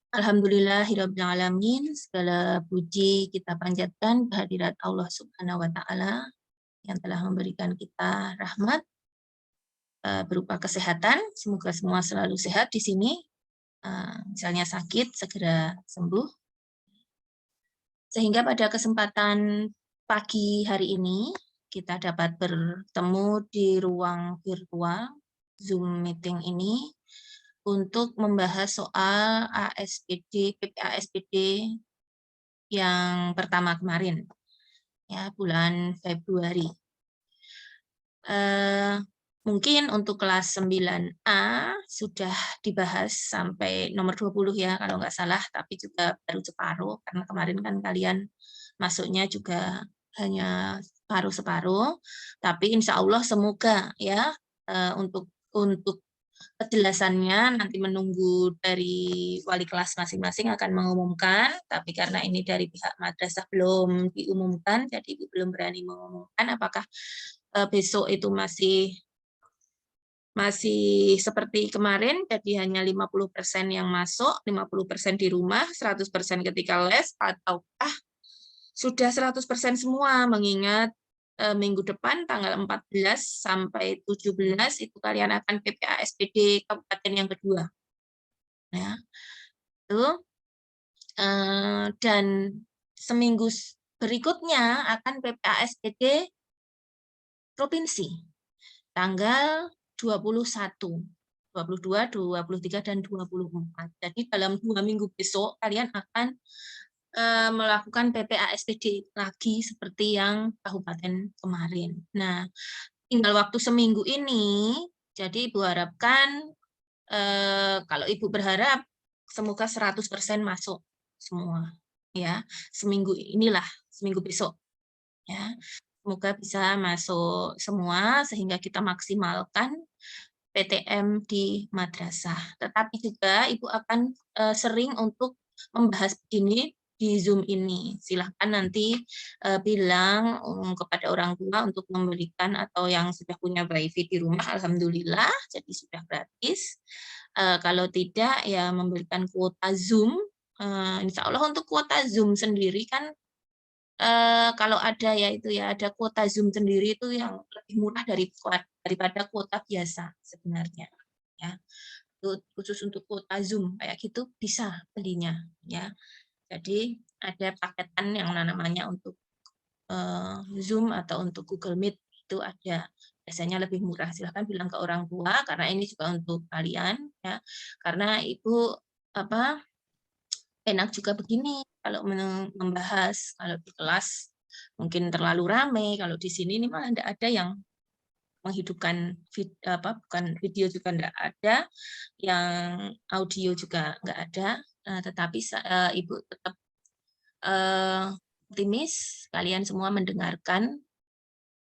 Alhamdulillahirabbil alamin, segala puji kita panjatkan kehadirat Allah Subhanahu wa taala yang telah memberikan kita rahmat berupa kesehatan. Semoga semua selalu sehat di sini. Misalnya sakit segera sembuh. Sehingga pada kesempatan pagi hari ini kita dapat bertemu di ruang virtual Zoom meeting ini untuk membahas soal ASPD, PPASPD yang pertama kemarin, ya, bulan Februari. Mungkin untuk kelas 9A sudah dibahas sampai nomor 20 ya, kalau nggak salah, tapi juga baru separuh, karena kemarin kan kalian masuknya juga hanya separuh-separuh, tapi insya Allah semoga ya, untuk penjelasannya nanti menunggu dari wali kelas masing-masing akan mengumumkan, tapi karena ini dari pihak madrasah belum diumumkan, jadi Ibu belum berani mengumumkan apakah besok itu masih seperti kemarin, jadi hanya 50% yang masuk, 50% di rumah, 100% ketika les, ataukah sudah 100% semua, mengingat minggu depan tanggal 14 sampai 17 itu kalian akan PPASPD kabupaten yang kedua. Ya, itu. Dan seminggu berikutnya akan PPASPD provinsi tanggal 21, 22, 23, dan 24. Jadi dalam 2 minggu besok kalian akan melakukan PPASPD lagi seperti yang kabupaten kemarin. Nah, tinggal waktu seminggu ini, jadi Ibu harapkan, kalau Ibu berharap semoga 100% masuk semua, ya. Seminggu inilah, seminggu besok, ya. Semoga bisa masuk semua sehingga kita maksimalkan PTM di madrasah. Tetapi juga Ibu akan sering untuk membahas ini di Zoom ini. Silahkan nanti bilang kepada orang tua untuk memberikan, atau yang sudah punya WiFi di rumah, alhamdulillah, jadi sudah gratis. Kalau tidak, ya memberikan kuota Zoom. Insya Allah untuk kuota Zoom sendiri kan, kalau ada ya itu ya, ada kuota Zoom sendiri itu yang lebih murah daripada kuota biasa sebenarnya. Ya, khusus untuk kuota Zoom kayak gitu bisa belinya, ya. Jadi ada paketan yang namanya untuk Zoom atau untuk Google Meet, itu ada, biasanya lebih murah. Silahkan bilang ke orang tua karena ini juga untuk kalian, ya. Karena Ibu enak juga begini kalau membahas, kalau di kelas mungkin terlalu ramai, kalau di sini ini malah tidak ada yang menghidupkan bukan video juga enggak ada, yang audio juga enggak ada, tetapi Ibu tetap optimis kalian semua mendengarkan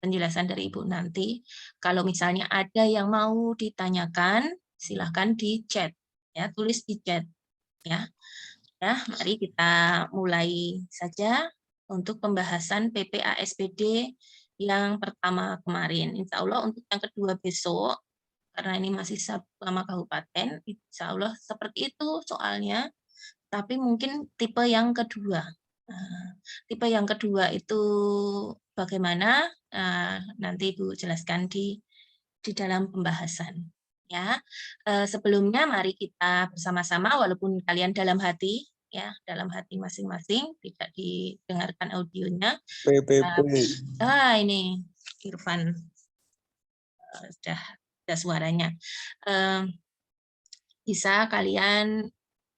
penjelasan dari Ibu nanti. Kalau misalnya ada yang mau ditanyakan, silahkan di chat, ya, tulis di chat, ya. Ya, mari kita mulai saja untuk pembahasan PPASPD yang pertama kemarin. Insya Allah untuk yang kedua besok, karena ini masih sama kabupaten, insya Allah seperti itu soalnya, tapi mungkin tipe yang kedua. Tipe yang kedua itu bagaimana? Nanti Ibu jelaskan di dalam pembahasan. Ya, sebelumnya mari kita bersama-sama, walaupun kalian dalam hati, ya, dalam hati masing-masing, tidak didengarkan audionya. Ini Irfan sudah suaranya. Bisa kalian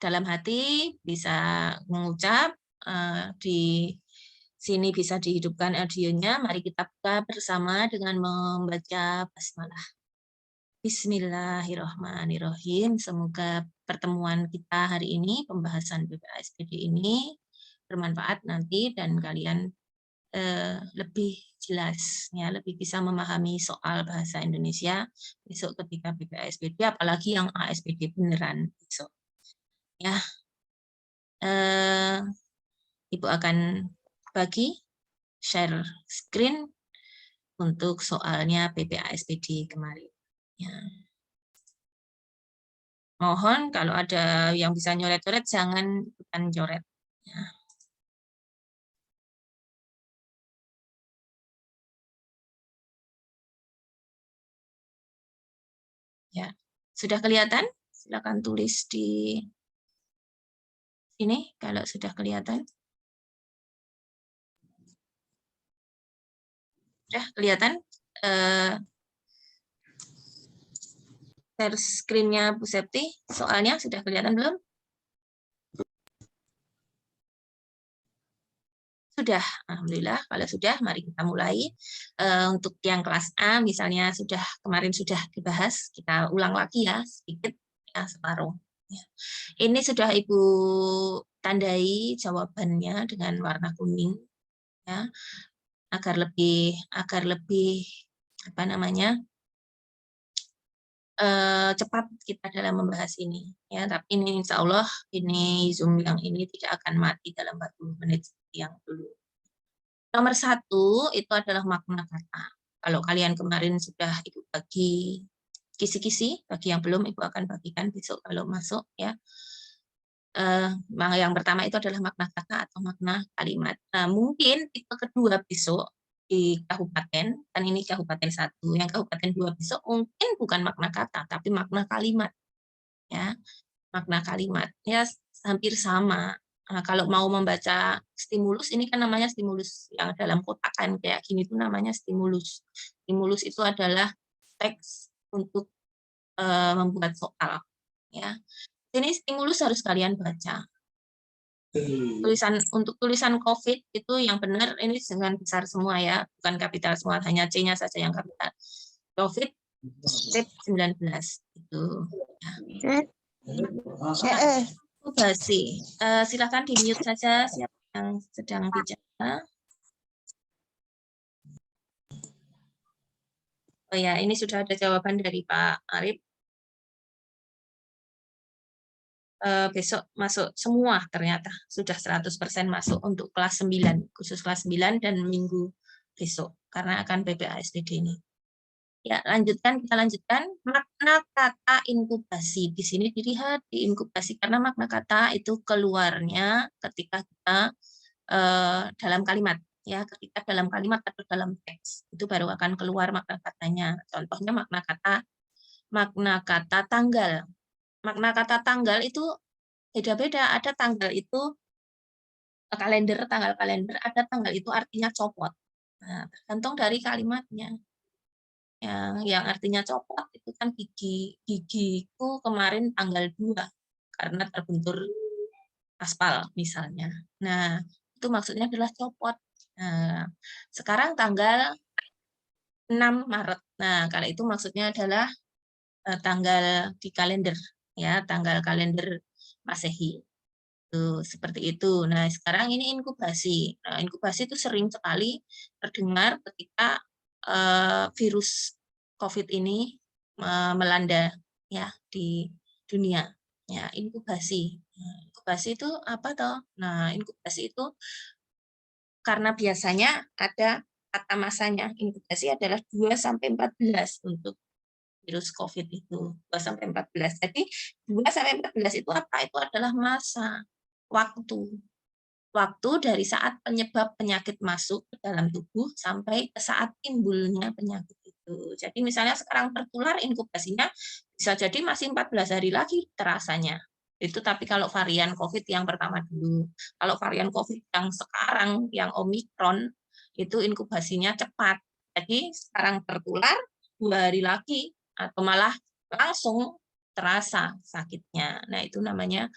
dalam hati bisa mengucap, di sini bisa dihidupkan audionya. Mari kita buka bersama dengan membaca basmalah. Bismillahirrahmanirrahim. Semoga pertemuan kita hari ini, pembahasan PPASPD ini bermanfaat nanti dan kalian lebih jelas, ya, lebih bisa memahami soal bahasa Indonesia besok ketika PPASPD, apalagi yang ASPD beneran besok. Ya, Ibu akan bagi share screen untuk soalnya PPASPD kemarin. Ya. Mohon kalau ada yang bisa nyoret-coret, jangan ikutan coret. Ya. Ya, sudah kelihatan? Silakan tulis di sini kalau sudah kelihatan. Sudah kelihatan? Share screen-nya Bu Septi, soalnya sudah kelihatan belum? Sudah, alhamdulillah. Kalau sudah, mari kita mulai. Untuk yang kelas A, misalnya kemarin sudah dibahas, kita ulang lagi ya sedikit, ya separuh. Ya. Ini sudah Ibu tandai jawabannya dengan warna kuning, ya, agar lebih apa namanya cepat kita dalam membahas ini. Ya, tapi ini insya Allah ini Zoom yang ini tidak akan mati dalam 40 menit seperti yang dulu. Nomor 1 itu adalah makna kata. Kalau kalian kemarin sudah Ibu bagi kisi-kisi, bagi yang belum Ibu akan bagikan besok kalau masuk ya. Yang pertama itu adalah makna kata atau makna kalimat. Mungkin tipe kedua besok di kabupaten, kan ini kabupaten 1, yang kabupaten 2 besok mungkin bukan makna kata, tapi makna kalimat. Ya, makna kalimat. Ya, hampir sama. Nah, kalau mau membaca stimulus, ini kan namanya stimulus yang dalam kotakan kayak gini itu namanya stimulus. Stimulus itu adalah teks untuk membuat soal. Ya, ini stimulus harus kalian baca. Untuk tulisan COVID itu yang benar ini dengan besar semua ya, bukan kapital semua, hanya C-nya saja yang kapital. COVID 19 itu. Ya. Inkubasi. Silakan di-mute saja siapa yang sedang bicara. Oh ya, ini sudah ada jawaban dari Pak Arif. Besok masuk semua ternyata. Sudah 100% masuk untuk kelas 9, khusus kelas 9 dan minggu besok. Karena akan PPASBD ini. Ya, kita lanjutkan. Makna kata inkubasi. Di sini dilihat di inkubasi, karena makna kata itu keluarnya ketika kita dalam kalimat. Ya, ketika dalam kalimat atau dalam teks itu baru akan keluar makna katanya. Contohnya makna kata tanggal. Makna kata tanggal itu beda-beda. Ada tanggal itu tanggal kalender, ada tanggal itu artinya copot. Nah, tergantung dari kalimatnya. Yang artinya copot itu kan gigiku kemarin tanggal 2 karena terbentur aspal misalnya. Nah, itu maksudnya adalah copot. Nah, sekarang tanggal 6 Maret. Nah, kalau itu maksudnya adalah tanggal di kalender, ya, tanggal kalender Masehi. Tuh, seperti itu. Nah, sekarang ini inkubasi. Nah, inkubasi itu sering sekali terdengar ketika virus COVID ini melanda ya di dunia. Ya, inkubasi. Nah, inkubasi itu apa toh? Nah, inkubasi itu karena biasanya ada kata masanya. Inkubasi adalah 2 sampai 14 untuk virus COVID itu. 2 sampai 14. Jadi 2 sampai 14 itu apa? Itu adalah masa waktu. Waktu dari saat penyebab penyakit masuk ke dalam tubuh sampai ke saat timbulnya penyakit itu. Jadi misalnya sekarang tertular, inkubasinya bisa jadi masih 14 hari lagi terasanya. Itu tapi kalau varian COVID yang pertama dulu. Kalau varian COVID yang sekarang, yang Omikron, itu inkubasinya cepat. Jadi sekarang tertular, 2 hari lagi, atau malah langsung terasa sakitnya. Nah, itu namanya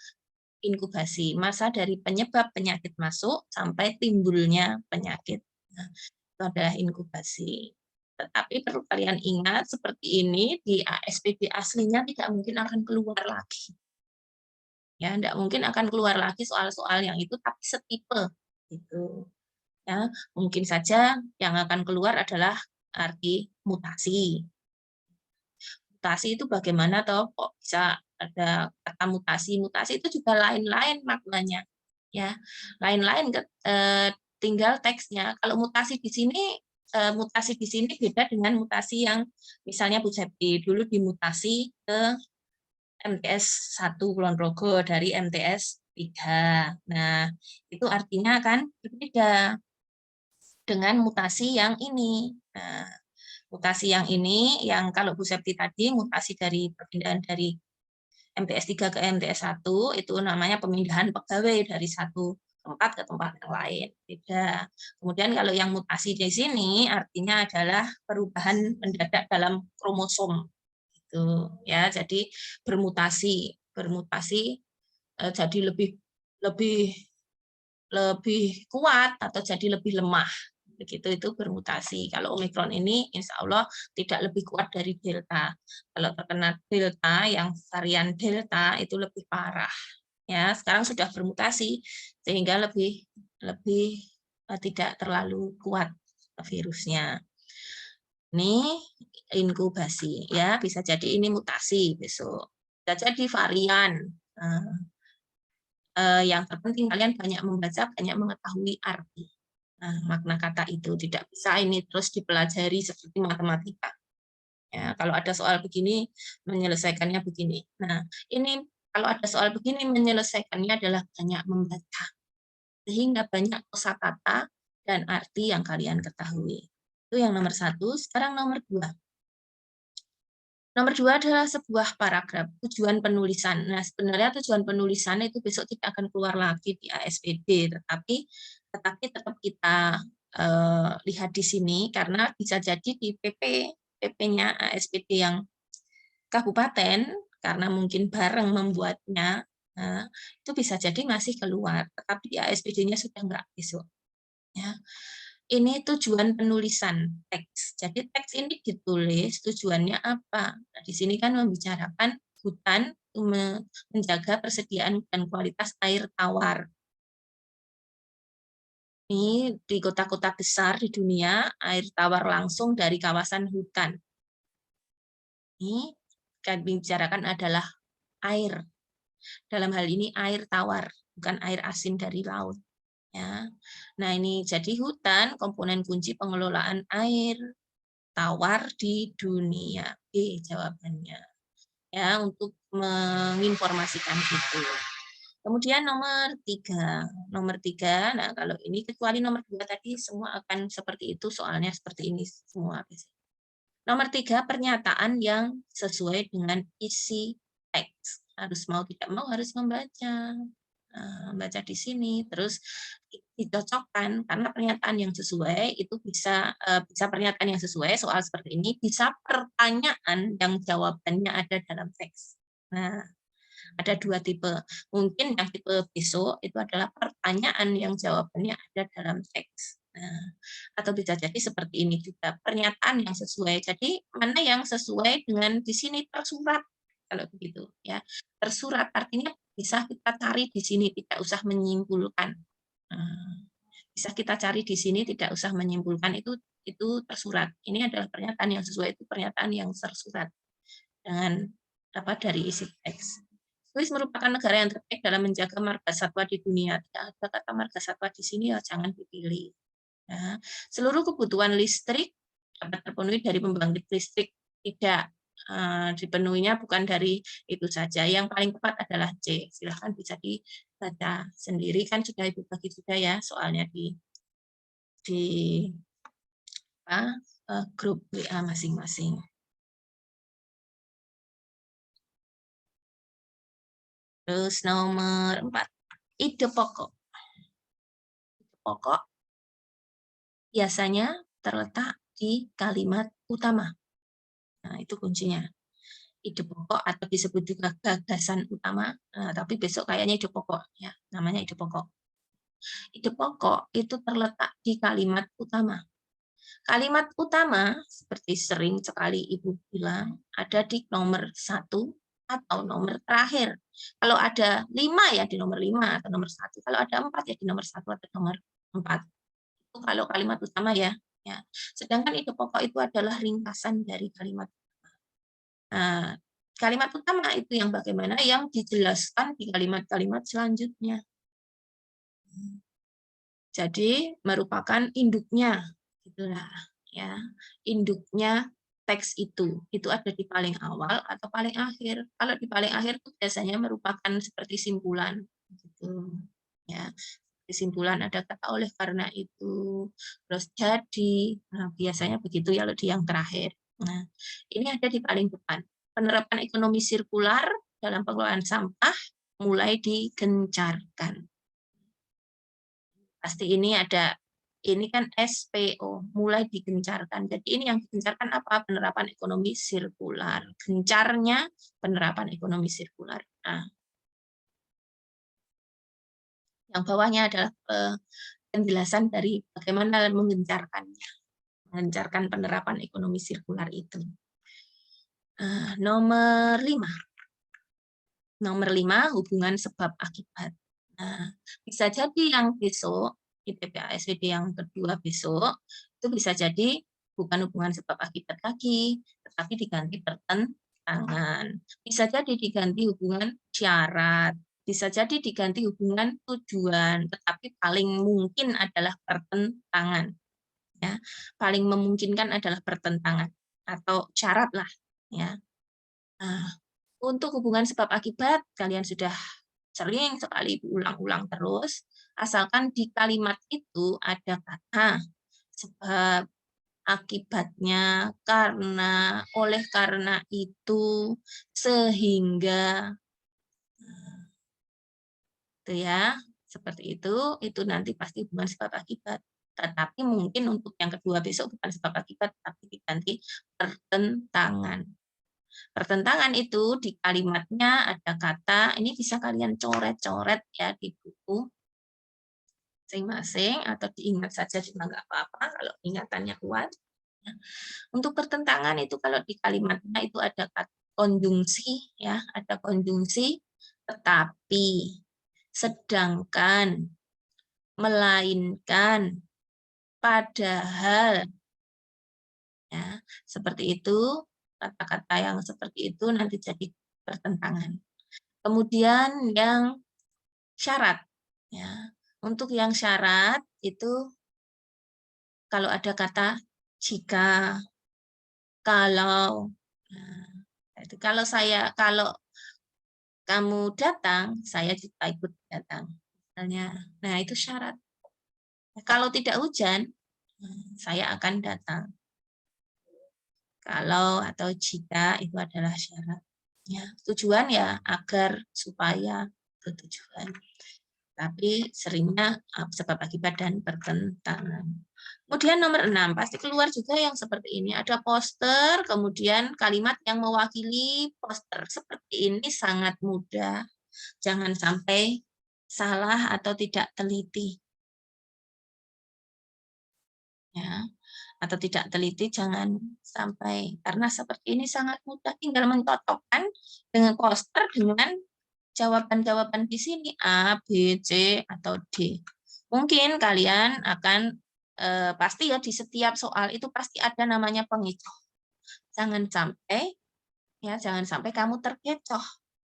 inkubasi, masa dari penyebab penyakit masuk sampai timbulnya penyakit. Nah, itu adalah inkubasi. Tetapi perlu kalian ingat, seperti ini di ASPD aslinya tidak mungkin akan keluar lagi. Ya, tidak mungkin akan keluar lagi soal-soal yang itu, tapi setipe. Gitu. Ya, mungkin saja yang akan keluar adalah arti mutasi. Mutasi itu bagaimana toh kok bisa ada kata mutasi? Mutasi itu juga lain-lain maknanya. Ya, lain-lain tinggal teksnya. Kalau mutasi di sini beda dengan mutasi yang misalnya Bu Septi dulu dimutasi ke MTS 1 Kulon Progo dari MTS 3. Nah, itu artinya kan berbeda dengan mutasi yang ini. Nah, mutasi yang ini, yang kalau Bu Septi tadi, mutasi dari perpindahan dari MTS 3 ke MTS 1, itu namanya pemindahan pegawai dari satu tempat ke tempat yang lain. Beda. Kemudian kalau yang mutasi di sini, artinya adalah perubahan mendadak dalam kromosom. Gitu, ya, jadi bermutasi jadi lebih lebih lebih kuat atau jadi lebih lemah. Begitu itu bermutasi. Kalau Omikron ini insya Allah tidak lebih kuat dari Delta. Kalau terkena Delta, yang varian Delta itu lebih parah. Ya, sekarang sudah bermutasi sehingga lebih lebih tidak terlalu kuat virusnya. Ini inkubasi, ya, bisa jadi ini mutasi besok. Bisa jadi varian. Yang terpenting kalian banyak membaca, banyak mengetahui arti. Nah, makna kata itu tidak bisa ini terus dipelajari seperti matematika. Ya, kalau ada soal begini, menyelesaikannya begini. Nah, ini kalau ada soal begini, menyelesaikannya adalah banyak membaca. Sehingga banyak kosakata dan arti yang kalian ketahui. Itu yang nomor 1. Sekarang nomor 2. Nomor 2 adalah sebuah paragraf, tujuan penulisan. Nah, sebenarnya tujuan penulisan itu besok tidak akan keluar lagi di ASPD, tetapi tetap kita lihat di sini, karena bisa jadi di PP-nya ASPD yang kabupaten, karena mungkin bareng membuatnya, itu bisa jadi masih keluar, tetapi di ASPD-nya sudah enggak besok. Ya. Ini tujuan penulisan teks. Jadi teks ini ditulis tujuannya apa? Nah, di sini kan membicarakan hutan menjaga persediaan dan kualitas air tawar. Ini di kota-kota besar di dunia, air tawar langsung dari kawasan hutan. Ini yang dibicarakan adalah air. Dalam hal ini air tawar, bukan air asin dari laut. Ya. Nah, ini jadi hutan komponen kunci pengelolaan air tawar di dunia. B jawabannya. Ya, untuk menginformasikan itu. Kemudian nomor 3. Nomor 3, nah kalau ini kecuali nomor 2 tadi semua akan seperti itu, soalnya seperti ini semua. Nomor 3, pernyataan yang sesuai dengan isi teks. Harus mau tidak mau harus membaca. Baca di sini, terus dicocokkan, karena pernyataan yang sesuai itu bisa pernyataan yang sesuai soal seperti ini, bisa pertanyaan yang jawabannya ada dalam teks. Nah, ada 2 tipe. Mungkin yang tipe besok itu adalah pertanyaan yang jawabannya ada dalam teks. Nah, atau bisa jadi seperti ini juga, pernyataan yang sesuai. Jadi mana yang sesuai dengan di sini tersurat, kalau begitu ya. Tersurat artinya bisa kita cari di sini, tidak usah menyimpulkan. Bisa kita cari di sini, tidak usah menyimpulkan, itu tersurat. Ini adalah pernyataan yang sesuai, itu pernyataan yang tersurat dengan dari isi teks. Swiss merupakan negara yang terbaik dalam menjaga marga satwa di dunia. Tidak ada kata marga satwa di sini, ya jangan dipilih. Ya. Seluruh kebutuhan listrik dapat terpenuhi dari pembangkit listrik. Tidak dipenuhinya bukan dari itu saja. Yang paling tepat adalah C. Silahkan bisa dibaca sendiri, kan sudah Ibu bagi juga ya soalnya di grup WA masing-masing. Terus nomor 4, ide pokok. Ide pokok biasanya terletak di kalimat utama. Nah, itu kuncinya. Ide pokok atau disebut juga gagasan utama, tapi besok kayaknya ide pokok ya, namanya ide pokok. Ide pokok itu terletak di kalimat utama. Kalimat utama seperti sering sekali Ibu bilang ada di nomor 1 atau nomor terakhir. Kalau ada 5 ya di nomor 5 atau nomor 1. Kalau ada 4 ya di nomor 1 atau nomor 4. Itu kalau kalimat utama ya. Sedangkan ide pokok itu adalah ringkasan dari kalimat. Nah, kalimat utama itu yang bagaimana yang dijelaskan di kalimat-kalimat selanjutnya. Jadi merupakan induknya, gitulah ya, induknya teks itu ada di paling awal atau paling akhir. Kalau di paling akhir itu biasanya merupakan seperti simpulan, gitu. Ya, kesimpulan ada kata oleh karena itu, terus jadi. Nah, biasanya begitu ya kalau di yang terakhir. Nah, ini ada di paling depan. Penerapan ekonomi sirkular dalam pengelolaan sampah mulai digencarkan. Pasti ini ada, ini kan SPO, mulai digencarkan. Jadi ini yang digencarkan apa? Penerapan ekonomi sirkular. Gencarnya penerapan ekonomi sirkular. Nah, yang bawahnya adalah penjelasan dari bagaimana mengencarkannya, mengencarkan penerapan ekonomi sirkular itu. Nomor 5. Nomor 5, hubungan sebab akibat. Nah, bisa jadi yang besok, di PPASWD yang kedua besok, itu bisa jadi bukan hubungan sebab akibat lagi, tetapi diganti pertentangan. Bisa jadi diganti hubungan syarat, bisa jadi diganti hubungan tujuan, tetapi paling mungkin adalah pertentangan. Ya, paling memungkinkan adalah pertentangan atau syarat lah. Ya. Nah, untuk hubungan sebab akibat, kalian sudah sering sekali ulang-ulang terus, asalkan di kalimat itu ada kata sebab, akibatnya, karena, oleh karena itu, sehingga, itu ya, seperti itu nanti pasti hubungan sebab akibat. Tetapi mungkin untuk yang kedua besok bukan sebab akibat, tapi diganti pertentangan. Pertentangan itu di kalimatnya ada kata, ini bisa kalian coret-coret ya di buku masing-masing atau diingat saja juga nggak apa-apa kalau ingatannya kuat. Nah, untuk pertentangan itu kalau di kalimatnya itu ada kata konjungsi ya, ada konjungsi tetapi, sedangkan, melainkan, padahal. Ya, seperti itu, kata-kata yang seperti itu nanti jadi pertentangan. Kemudian yang syarat, ya. Untuk yang syarat itu kalau ada kata jika, kalau, nah, itu kalau kamu datang, saya juga ikut datang. Misalnya, nah itu syarat. Kalau tidak hujan, saya akan datang. Kalau atau jika itu adalah syarat. Ya, tujuan ya agar, supaya, itu tujuan. Tapi seringnya sebab akibat dan pertentangan. Kemudian nomor 6, pasti keluar juga yang seperti ini. Ada poster, kemudian kalimat yang mewakili poster. Seperti ini sangat mudah. Jangan sampai salah atau tidak teliti. Ya, atau tidak teliti jangan sampai, karena seperti ini sangat mudah, tinggal mencocokkan dengan poster dengan jawaban-jawaban di sini A, B, C, atau D. Mungkin kalian akan pasti ya di setiap soal itu pasti ada namanya pengecoh. Jangan sampai kamu terkecoh.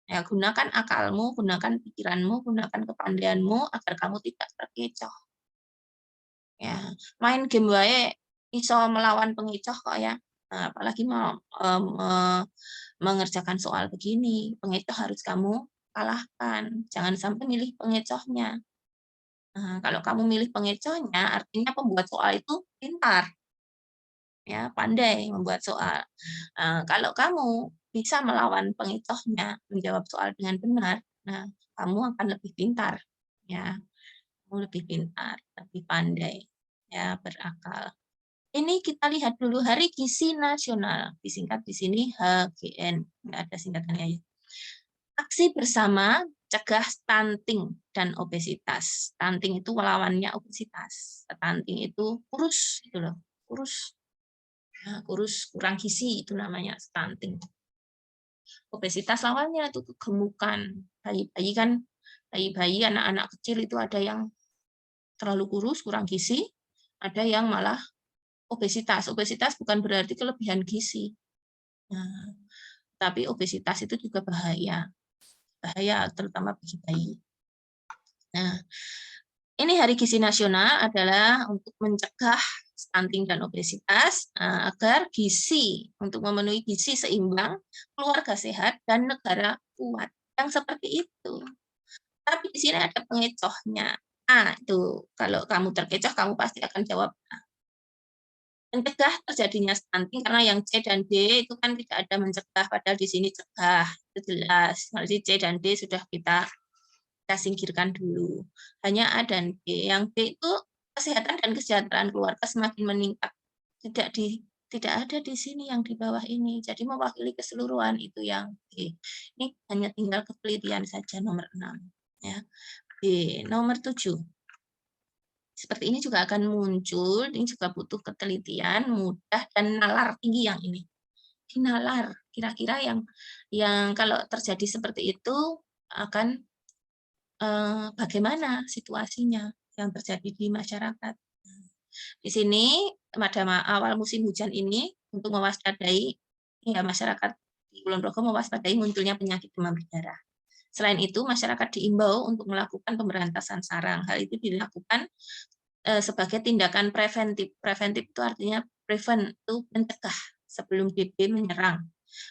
Ya, gunakan akalmu, gunakan pikiranmu, gunakan kepandaianmu agar kamu tidak terkecoh. Ya, main game wae iso melawan pengecoh kok ya. Nah, apalagi mau mengerjakan soal begini, pengecoh harus kamu kalahkan. Jangan sampai milih pengecohnya. Nah, kalau kamu milih pengecohnya, artinya pembuat soal itu pintar, ya, pandai membuat soal. Kalau kamu bisa melawan pengecohnya, menjawab soal dengan benar, nah, kamu akan lebih pintar, ya, kamu lebih pintar, lebih pandai, ya, berakal. Ini kita lihat dulu Hari Gizi Nasional, disingkat di sini HGN, nggak ada singkatannya ya. Aksi bersama cegah stunting dan obesitas. Stunting itu lawannya obesitas. Stunting itu kurus, gitu loh, kurus. Nah, kurus, kurang gizi itu namanya stunting. Obesitas lawannya itu kegemukan. Bayi-bayi kan, bayi-bayi anak-anak kecil itu ada yang terlalu kurus, kurang gizi, ada yang malah obesitas. Obesitas bukan berarti kelebihan gizi. Nah, tapi obesitas itu juga bahaya. Bahaya terutama bagi bayi. Nah, ini Hari Gizi Nasional adalah untuk mencegah stunting dan obesitas, agar gizi, untuk memenuhi gizi seimbang, keluarga sehat, dan negara kuat. Yang seperti itu. Tapi di sini ada pengecohnya. Itu kalau kamu terkecoh, kamu pasti akan jawab A. Mencegah terjadinya stunting karena yang C dan D itu kan tidak ada mencegah, padahal di sini cegah, itu jelas. Jadi C dan D sudah kita singkirkan dulu. Hanya A dan B. Yang B itu kesehatan dan kesejahteraan keluarga semakin meningkat. Tidak ada di sini yang di bawah ini. Jadi mewakili keseluruhan itu yang B. Ini hanya tinggal ketelitian saja nomor 6. Ya. B. Nomor 7. Seperti ini juga akan muncul, ini juga butuh ketelitian, mudah, dan nalar tinggi yang ini. Dinalar, kira-kira yang kalau terjadi seperti itu akan bagaimana situasinya yang terjadi di masyarakat. Di sini pada awal musim hujan ini untuk mewaspadai ya masyarakat di Kulon Progo mewaspadai munculnya penyakit demam berdarah. Selain itu, masyarakat diimbau untuk melakukan pemberantasan sarang. Hal itu dilakukan sebagai tindakan preventif. Preventif itu artinya prevent, itu mencegah sebelum DB menyerang.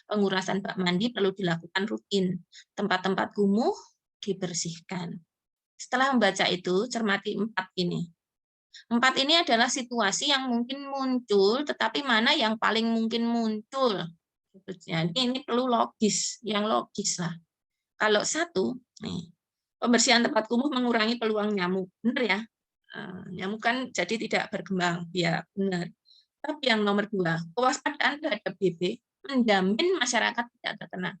Pengurasan bak mandi perlu dilakukan rutin. Tempat-tempat kumuh dibersihkan. Setelah membaca itu, cermati 4 ini. 4 ini adalah situasi yang mungkin muncul, tetapi mana yang paling mungkin muncul. Jadi ini perlu logis, yang logis lah. Kalau 1, nih, pembersihan tempat kumuh mengurangi peluang nyamuk. Benar ya? Nyamuk kan jadi tidak berkembang. Ya, benar. Tapi yang nomor 2, kewaspadaan terhadap BB menjamin masyarakat tidak terkena.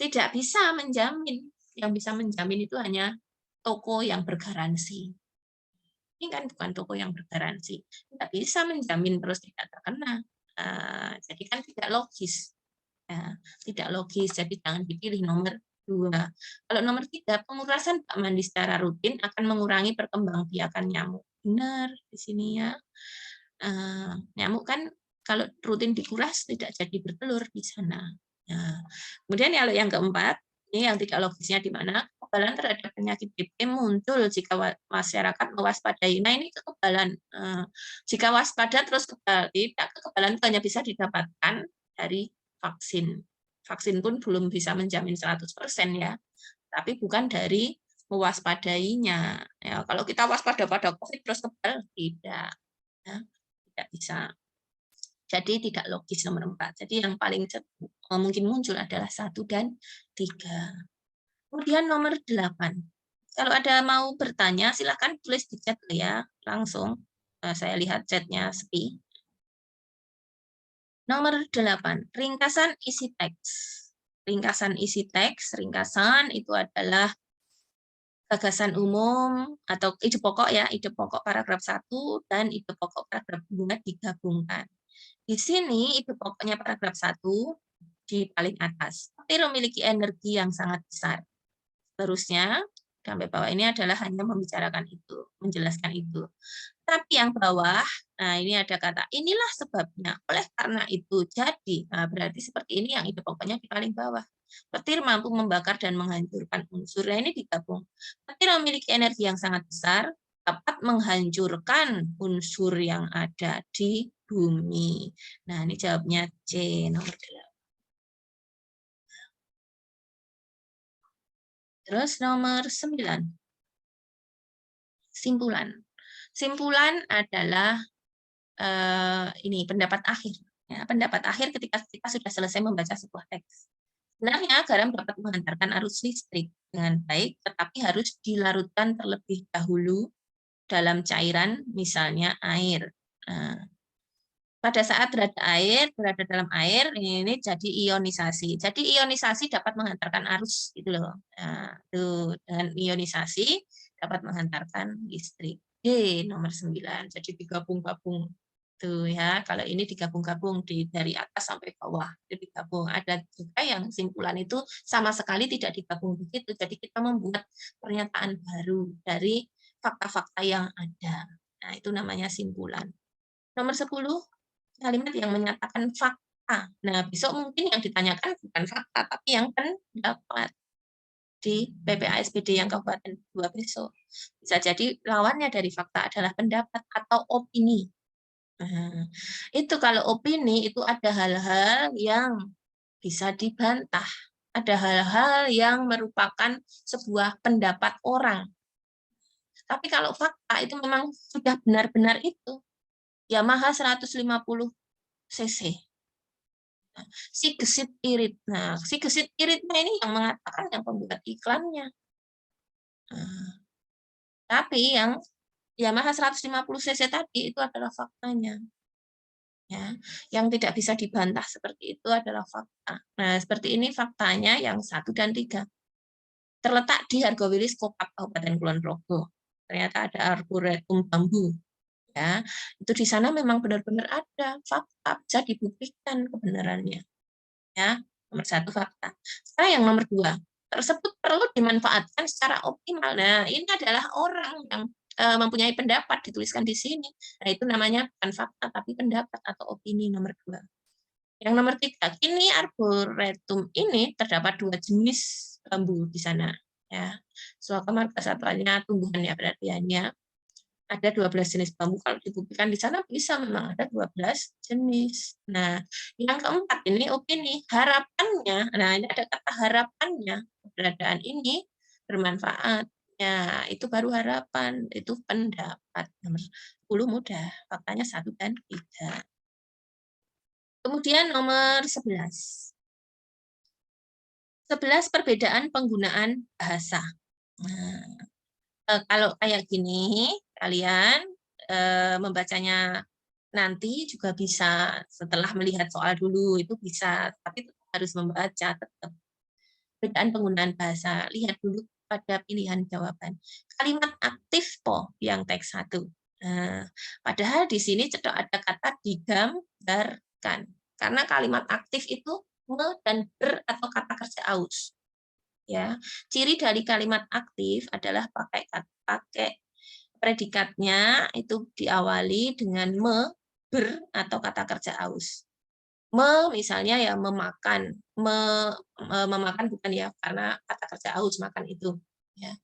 Tidak bisa menjamin. Yang bisa menjamin itu hanya toko yang bergaransi. Ini kan bukan toko yang bergaransi. Tidak bisa menjamin terus tidak terkena. Jadi kan tidak logis. Tidak logis, jadi jangan dipilih nomor 2. Kalau nomor 3, pengurasan bak mandi secara rutin akan mengurangi perkembangbiakan nyamuk. Benar di sini ya. Nyamuk kan kalau rutin dikuras tidak jadi bertelur di sana. Kemudian kalau yang keempat, ini yang tidak logisnya di mana kekebalan terhadap penyakit DP muncul jika masyarakat mewaspadai. Nah ini kekebalan. Jika waspada terus kebal, tidak, kekebalan itu hanya bisa didapatkan dari vaksin. Vaksin pun belum bisa menjamin 100% ya, tapi bukan dari mewaspadainya. Ya, kalau kita waspada pada COVID terus kebal, tidak. Ya, tidak bisa. Jadi tidak logis nomor 4. Jadi yang paling mungkin muncul adalah 1 dan 3. Kemudian nomor 8. Kalau ada mau bertanya, silakan tulis di chat ya, langsung. Saya lihat chatnya sepi. Nomor 8, ringkasan isi teks. Ringkasan isi teks, ringkasan itu adalah gagasan umum atau ide pokok ya, ide pokok paragraf 1 dan ide pokok paragraf 2 digabungkan. Di sini ide pokoknya paragraf 1 di paling atas, tapi memiliki energi yang sangat besar. Seterusnya, sampai bawah ini adalah hanya membicarakan itu, menjelaskan itu. Tapi yang bawah, nah ini ada kata, inilah sebabnya, oleh karena itu, jadi, nah berarti seperti ini yang ide pokoknya di paling bawah. Petir mampu membakar dan menghancurkan unsur. Nah ini digabung. Petir memiliki energi yang sangat besar, dapat menghancurkan unsur yang ada di bumi. Nah ini jawabnya C, nomor 8. Terus nomor 9. Simpulan. Simpulan adalah ini pendapat akhir. Ya, pendapat akhir ketika kita sudah selesai membaca sebuah teks. Sebenarnya garam dapat menghantarkan arus listrik dengan baik, tetapi harus dilarutkan terlebih dahulu dalam cairan, misalnya air. Nah, pada saat berada dalam air, ini jadi ionisasi. Jadi ionisasi dapat menghantarkan arus, gitu loh. Nah, tuh, dengan ionisasi dapat menghantarkan listrik. D nomor 9. Jadi digabung-gabung tuh ya. Kalau ini digabung-gabung dari atas sampai bawah, itu digabung. Ada juga yang simpulan itu sama sekali tidak digabung begitu. Jadi kita membuat pernyataan baru dari fakta-fakta yang ada. Nah, itu namanya simpulan. Nomor 10, kalimat yang menyatakan fakta. Nah, besok mungkin yang ditanyakan bukan fakta, tapi yang pendapat. di PPASPD yang Kabupaten 2 besok. Bisa jadi lawannya dari fakta adalah pendapat atau opini. Nah, itu kalau opini itu ada hal-hal yang bisa dibantah. Ada hal-hal yang merupakan sebuah pendapat orang. Tapi kalau fakta itu memang sudah benar-benar itu. Yamaha 150 cc. Si gesit irit. Nah, si gesit iritnya ini yang mengatakan yang pembuat iklannya. Nah, tapi yang Yamaha 150 cc tadi itu adalah faktanya. Ya, yang tidak bisa dibantah seperti itu adalah fakta. Nah, seperti ini faktanya yang 1 dan 3. Terletak di Hargowilis Kopap Kabupaten Kulon Progo. Ternyata ada arboretum bambu. Ya, itu di sana memang benar-benar ada fakta, bisa dibuktikan kebenarannya. Ya, nomor 1 fakta. Sekarang yang nomor 2, tersebut perlu dimanfaatkan secara optimal. Nah, ini adalah orang yang mempunyai pendapat dituliskan di sini. Nah, itu namanya bukan fakta tapi pendapat atau opini nomor 2. Yang nomor 3, kini arboretum ini terdapat 2 jenis bambu di sana. Ya, suaka marga satwanya tumbuhan ya berarti hanya ada 12 jenis bambu. Kalau dibuktikan di sana bisa memang ada 12 jenis. Nah, yang keempat ini opini. Harapannya, nah ini ada kata harapannya, keberadaan ini bermanfaat. Ya, itu baru harapan, itu pendapat. Nomor 10 mudah, faktanya 1 dan 3. Kemudian nomor 11. 11 perbedaan penggunaan bahasa. Nah, kalau kayak gini, kalian membacanya nanti juga bisa setelah melihat soal dulu, itu bisa, tapi tetap harus membaca tetap. Perbedaan penggunaan bahasa, lihat dulu pada pilihan jawaban. Kalimat aktif po yang teks 1. Nah, padahal di sini cetok ada kata digambarkan. Karena kalimat aktif itu me dan ber atau kata kerja aus. Ya, ciri dari kalimat aktif adalah pakai predikatnya itu diawali dengan me, ber atau kata kerja aus. Misalnya ya memakan, memakan bukan ya karena kata kerja aus makan itu. Ya.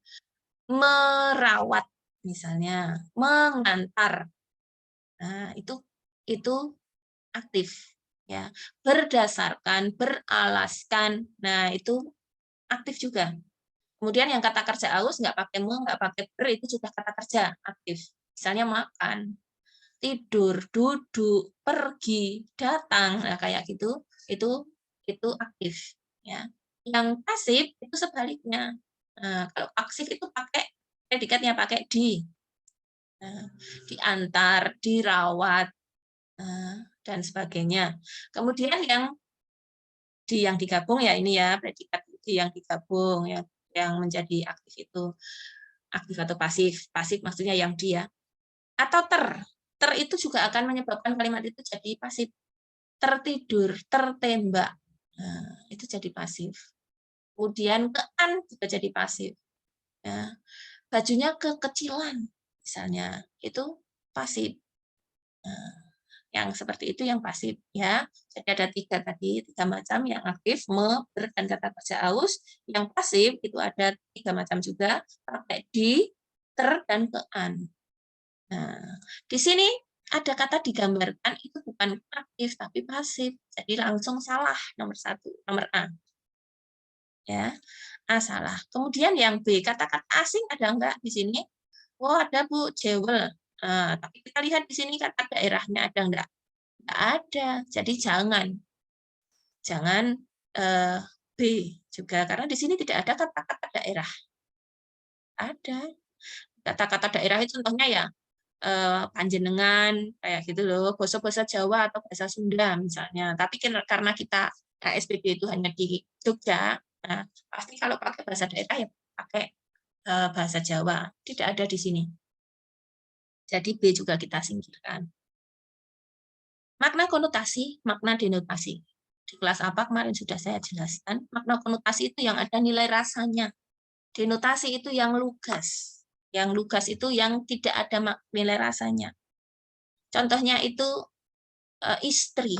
Merawat misalnya, mengantar. Nah, itu aktif ya. Berdasarkan, beralaskan. Nah, itu aktif juga. Kemudian yang kata kerja aus nggak pakai nggak pakai ber itu sudah kata kerja aktif. Misalnya makan, tidur, duduk, pergi, datang, nah kayak gitu, itu aktif. Ya. Yang pasif itu sebaliknya. Nah, kalau pasif itu pakai predikatnya pakai di, nah, diantar, dirawat, dan sebagainya. Kemudian yang digabung ya ini ya predikat di yang digabung ya yang menjadi aktif itu aktif atau pasif. Pasif maksudnya yang dia. Atau ter itu juga akan menyebabkan kalimat itu jadi pasif. Tertidur, tertembak. Nah, itu jadi pasif. Kemudian kean juga jadi pasif. Ya. Bajunya kekecilan, misalnya, itu pasif. Nah, yang seperti itu yang pasif ya. Jadi ada 3 tadi, 3 macam yang aktif, me, ber, dan kata kerja aus. Yang pasif itu ada 3 macam juga, pakai di, ter, dan kean. Nah, di sini ada kata digambarkan itu bukan aktif tapi pasif. Jadi langsung salah nomor 1, nomor A. Ya, A salah. Kemudian yang B, kata-kata asing ada enggak di sini? Oh, ada Bu, jewel. Nah, tapi kita lihat di sini kata daerahnya ada enggak? Enggak ada. Jadi jangan B juga karena di sini tidak ada kata-kata daerah. Ada. Kata-kata daerah itu contohnya ya panjenengan kayak gitu loh, bahasa-bahasa Jawa atau bahasa Sunda misalnya. Tapi karena kita SPB itu hanya di Jogja, nah, pasti kalau pakai bahasa daerah ya pakai bahasa Jawa. Tidak ada di sini. Jadi B juga kita singkirkan. Makna konotasi, makna denotasi. Di kelas apa kemarin sudah saya jelaskan. Makna konotasi itu yang ada nilai rasanya. Denotasi itu yang lugas. Yang lugas itu yang tidak ada nilai rasanya. Contohnya itu istri.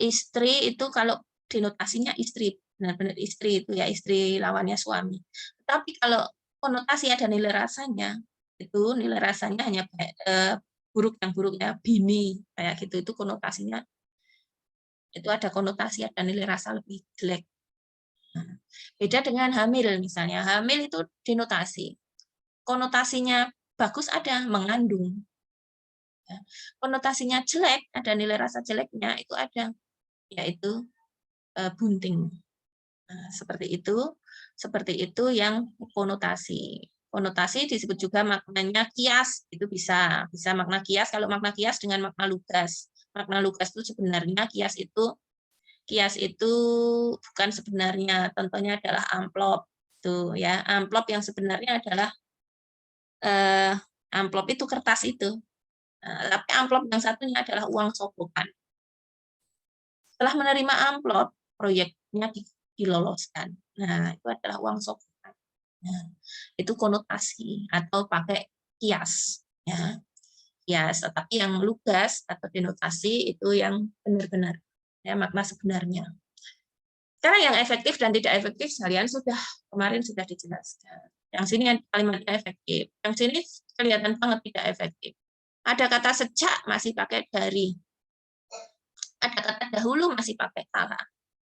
Istri itu kalau denotasinya istri, benar-benar istri itu ya, istri lawannya suami. Tapi kalau konotasi ada nilai rasanya, itu nilai rasanya hanya buruk yang buruknya bini, kayak gitu, itu konotasinya, itu ada konotasi, ada nilai rasa lebih jelek. Nah, beda dengan hamil misalnya, hamil itu denotasi. Konotasinya bagus ada, mengandung. Ya. Konotasinya jelek, ada nilai rasa jeleknya, itu ada, yaitu bunting. Nah, seperti itu yang konotasi. Konotasi disebut juga maknanya kias, itu bisa makna kias. Kalau makna kias dengan makna lugas. Makna lugas itu sebenarnya kias itu bukan sebenarnya, contohnya adalah amplop. Tuh ya, amplop yang sebenarnya adalah amplop itu kertas itu. Tapi amplop yang satunya adalah uang sogokan. Setelah menerima amplop, proyeknya diloloskan. Nah, itu adalah uang sogokan. Nah, itu konotasi atau pakai kias. Ya. Kias, tapi yang lugas atau denotasi itu yang benar-benar ya, makna sebenarnya. Sekarang yang efektif dan tidak efektif kalian kemarin sudah dijelaskan. Yang sini kalimatnya efektif, yang sini kelihatan banget tidak efektif. Ada kata sejak masih pakai dari, ada kata dahulu masih pakai kala.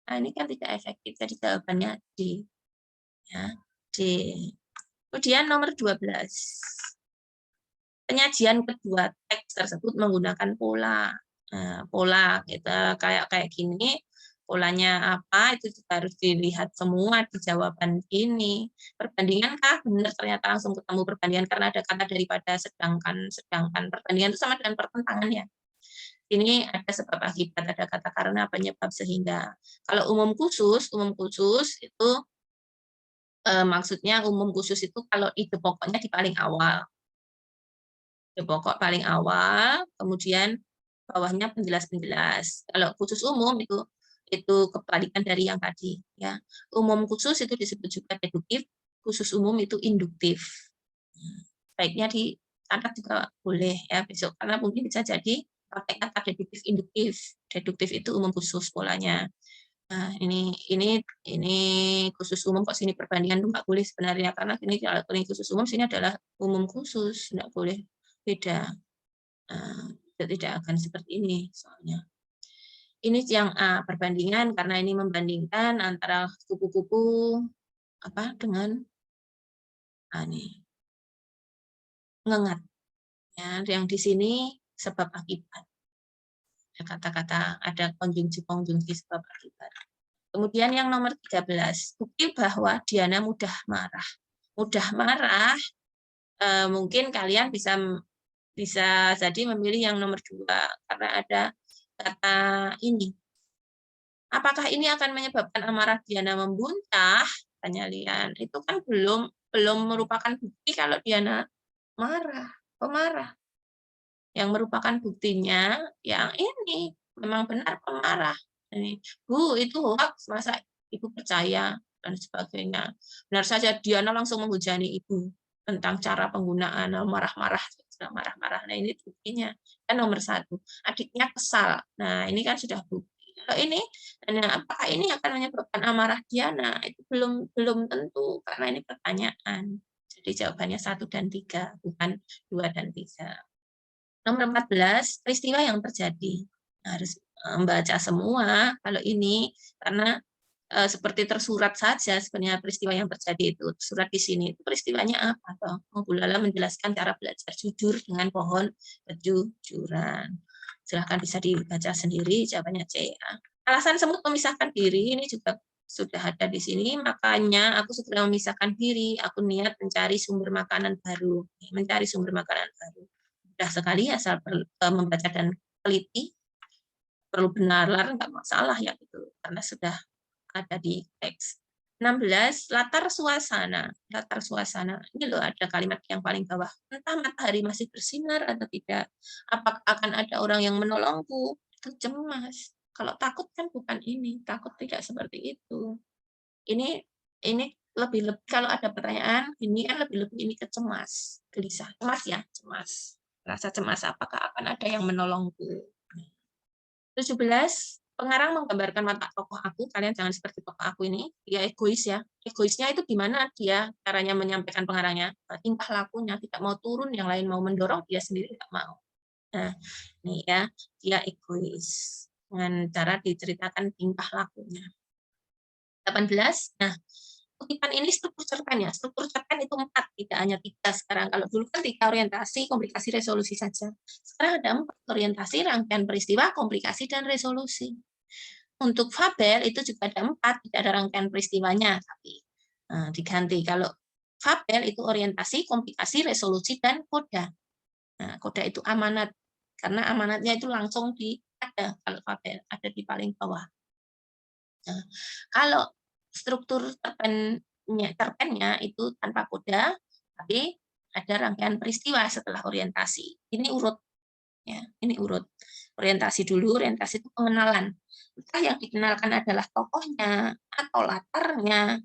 Nah, ini kan tidak efektif, jadi jawabannya D. Ya, D. Kemudian nomor 12. Penyajian kedua teks tersebut menggunakan pola. Nah, pola kita kayak gini, polanya apa itu juga harus dilihat semua di jawaban ini. Perbandingan kah? Benar, ternyata langsung ketemu perbandingan karena ada kata daripada sedangkan. Perbandingan itu sama dengan pertentangan ya. Ini ada sebab akibat, ada kata karena, penyebab, sehingga. Kalau umum khusus itu maksudnya umum khusus itu kalau ide pokoknya di paling awal. Ide pokok paling awal, kemudian bawahnya penjelas-penjelas. Kalau khusus umum itu kebalikan dari yang tadi ya. Umum khusus itu disebut juga deduktif, khusus umum itu induktif. Baiknya dicatat juga boleh ya besok, karena mungkin bisa jadi pakai kata deduktif induktif. Deduktif itu umum khusus polanya. Nah, ini khusus umum kok sini perbandingan itu nggak boleh sebenarnya, karena ini khusus umum, sini adalah umum khusus, nggak boleh beda. Tidak akan seperti ini soalnya. Ini yang A, perbandingan, karena ini membandingkan antara kupu-kupu dengan ini ngengat. Ya, yang di sini sebab akibat. Kata-kata ada konjungsi sebab akibat. Kemudian yang nomor 13, bukti bahwa Diana mudah marah. Mudah marah, mungkin kalian bisa jadi memilih yang nomor 2 karena ada kata ini. Apakah ini akan menyebabkan amarah Diana membuntah? Tanya Lian. Itu kan belum merupakan bukti kalau Diana pemarah. Yang merupakan buktinya yang ini memang benar pemarah. Ini, Bu, itu hoax, masa Ibu percaya dan sebagainya. Benar saja Diana langsung menghujani Ibu tentang cara penggunaan marah-marah. Nah, ini buktinya. Kan nomor 1. Adiknya kesal. Nah, ini kan sudah bukti. Kalau ini, apakah ini akan menyebabkan amarah Diana? Itu belum tentu, karena ini pertanyaan. Jadi jawabannya 1 dan 3, bukan 2 dan 3. Nomor 14, peristiwa yang terjadi. Harus membaca semua kalau ini, karena seperti tersurat saja sebenarnya peristiwa yang terjadi itu. Tersurat di sini itu peristiwanya apa? Toh? Bu Lala menjelaskan cara belajar jujur dengan pohon kejujuran. Silahkan bisa dibaca sendiri, jawabannya C. Ya. Alasan semut memisahkan diri, ini juga sudah ada di sini, makanya aku segera memisahkan diri, aku niat mencari sumber makanan baru. Mencari sumber makanan baru. Mudah sekali asal membaca dan teliti, perlu benar nggak masalah ya gitu, karena sudah ada di teks. 16, latar suasana. Latar suasana, ini loh ada kalimat yang paling bawah. Entah matahari masih bersinar atau tidak. Apakah akan ada orang yang menolongku? Itu cemas. Kalau takut kan bukan ini, takut tidak seperti itu. Ini lebih kalau ada pertanyaan, ini kan lebih ini kecemas, gelisah, cemas ya, cemas. Rasa cemas, apakah akan ada yang menolongku. 17, pengarang menggambarkan watak tokoh aku, kalian jangan seperti tokoh aku ini, dia egois ya. Egoisnya itu gimana dia caranya menyampaikan pengarangnya, tingkah lakunya, tidak mau turun, yang lain mau mendorong, dia sendiri tidak mau. Nah, ini ya, dia egois dengan cara diceritakan tingkah lakunya. 18. Nah, kutipan ini struktur cerpen ya. Struktur cerpen itu 4, tidak hanya 3 sekarang. Kalau dulu kan 3 orientasi, komplikasi, resolusi saja. Sekarang ada 4 orientasi, rangkaian peristiwa, komplikasi, dan resolusi. Untuk fabel itu juga ada 4, tidak ada rangkaian peristiwanya, tapi diganti. Kalau fabel itu orientasi, komplikasi, resolusi, dan koda. Nah, koda itu amanat, karena amanatnya itu langsung ada kalau fabel, ada di paling bawah. Nah, kalau struktur cerpennya itu tanpa koda, tapi ada rangkaian peristiwa setelah orientasi. Ini urut, ya, ini urut. Orientasi dulu, orientasi itu pengenalan. Entah yang dikenalkan adalah tokohnya atau latarnya,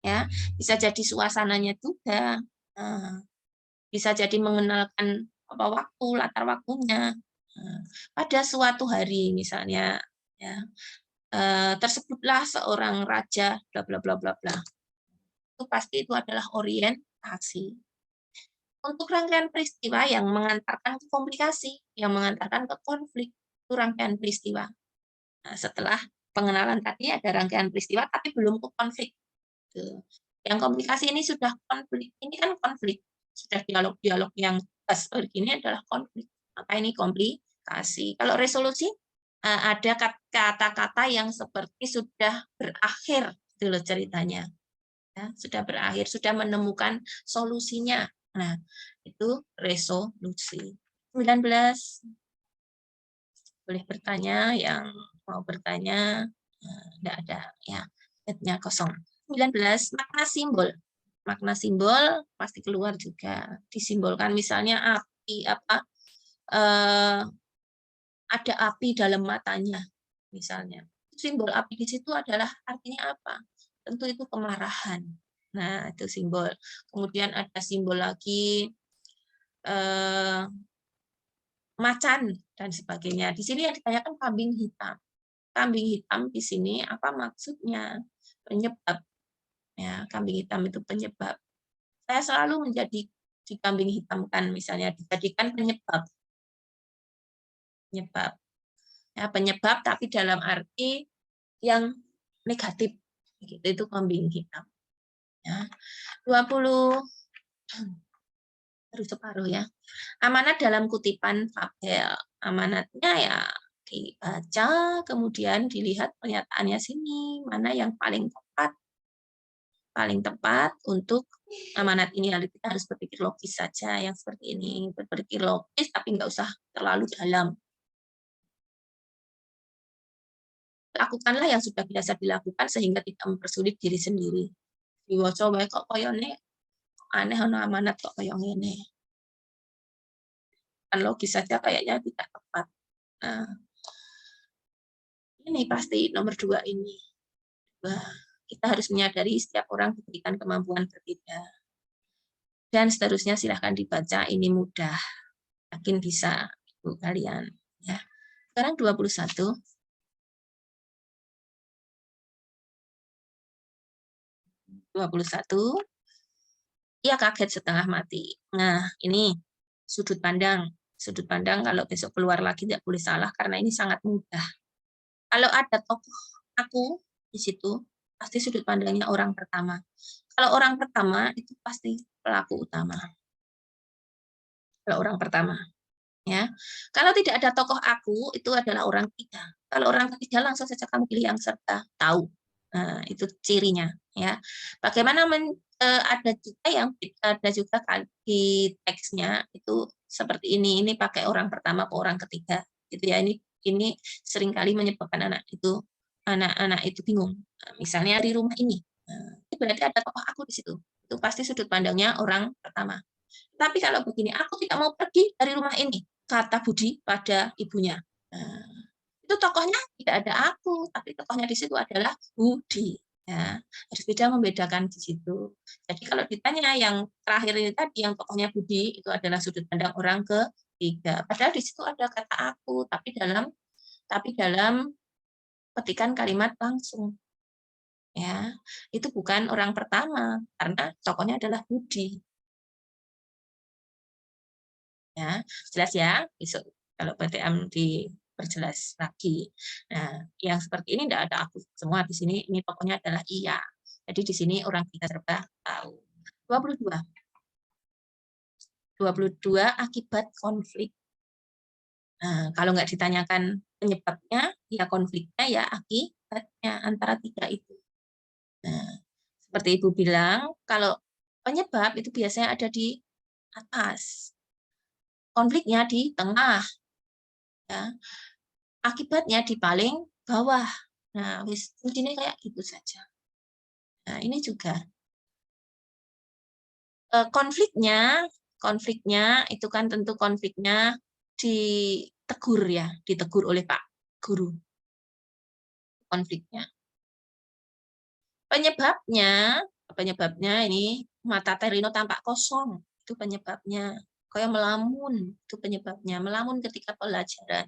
ya, bisa jadi suasananya juga, bisa jadi mengenalkan waktu, latar waktunya. Pada suatu hari misalnya, ya, tersebutlah seorang raja, bla bla bla bla bla. Itu pasti itu adalah orientasi. Untuk rangkaian peristiwa yang mengantarkan ke komplikasi, yang mengantarkan ke konflik, itu rangkaian peristiwa. Nah, setelah pengenalan tadi ada rangkaian peristiwa, tapi belum ke konflik. Yang komplikasi ini sudah konflik. Ini kan konflik, sudah dialog-dialog yang pas. Ini adalah konflik. Maka ini komplikasi. Kalau resolusi, ada kata-kata yang seperti sudah berakhir dulu ceritanya. Ya, sudah berakhir, sudah menemukan solusinya. Nah, itu resolusi. 19. Boleh bertanya, yang mau bertanya, tidak ada, ya, chatnya kosong. 19, makna simbol. Makna simbol pasti keluar juga. Disimbolkan misalnya api, ada api dalam matanya, misalnya. Simbol api di situ adalah artinya apa? Tentu itu kemarahan. Nah, itu simbol. Kemudian ada simbol lagi, macan dan sebagainya. Di sini yang ditanyakan kambing hitam. Kambing hitam di sini apa maksudnya? Penyebab. Ya, kambing hitam itu penyebab. Saya selalu menjadi di kambing hitam kan, misalnya dijadikan penyebab. Ya, penyebab tapi dalam arti yang negatif. Itu kambing hitam. Ya. 20 baru separuh ya. Amanat dalam kutipan fabel. Amanatnya ya dibaca, kemudian dilihat pernyataannya sini, mana yang paling tepat untuk amanat ini. Kita harus berpikir logis saja, yang seperti ini. Berpikir logis, tapi nggak usah terlalu dalam. Lakukanlah yang sudah biasa dilakukan, sehingga tidak mempersulit diri sendiri. Diwaca wae kok koyone aneh, ono amanat kok koyo ngene. Kan logis saja kayaknya tidak tepat. Nah, ini pasti nomor 2 ini. Kita harus menyadari setiap orang diberikan kemampuan berbeda. Dan seterusnya silahkan dibaca, ini mudah. Yakin bisa, Ibu kalian. Ya. Sekarang 21. Ia kaget setengah mati. Nah, ini sudut pandang. Sudut pandang kalau besok keluar lagi tidak boleh salah, karena ini sangat mudah. Kalau ada tokoh aku di situ, pasti sudut pandangnya orang pertama. Kalau orang pertama, itu pasti pelaku utama. Kalau orang pertama. Ya. Kalau tidak ada tokoh aku, itu adalah orang ketiga. Kalau orang ketiga, langsung saja kamu pilih yang serta tahu. Nah, itu cirinya. Ya. Bagaimana ada juga di teksnya itu seperti ini. Ini pakai orang pertama ke orang ketiga. Gitu ya. Ini seringkali menyebabkan anak-anak itu bingung. Nah, misalnya di rumah ini. Nah, itu berarti ada tokoh aku di situ. Itu pasti sudut pandangnya orang pertama. Tapi kalau begini, aku tidak mau pergi dari rumah ini, kata Budi pada ibunya. Nah, itu tokohnya tidak ada aku, tapi tokohnya di situ adalah Budi. Ya, harus membedakan di situ. Jadi kalau ditanya yang terakhir ini tadi, yang tokohnya Budi, itu adalah sudut pandang orang ketiga. Padahal di situ ada kata aku, tapi dalam petikan kalimat langsung. Ya, itu bukan orang pertama karena tokohnya adalah Budi. Ya, jelas ya. Besok kalau PTM diperjelas lagi. Nah, yang seperti ini tidak ada aku semua di sini. Ini tokohnya adalah Iya. Jadi di sini orang kita serba tahu. 22. 22 akibat konflik. Nah, kalau nggak ditanyakan penyebabnya, ya konfliknya, ya akibatnya antara tiga itu. Nah, seperti Ibu bilang, kalau penyebab itu biasanya ada di atas, konfliknya di tengah, ya. Akibatnya di paling bawah. Nah, ini kayak gitu saja. Nah, ini juga konfliknya itu kan tentu konfliknya ditegur ya, ditegur oleh Pak Guru. Konfliknya. Penyebabnya ini mata Terino tampak kosong, itu penyebabnya. Kayak melamun, itu penyebabnya. Melamun ketika pelajaran,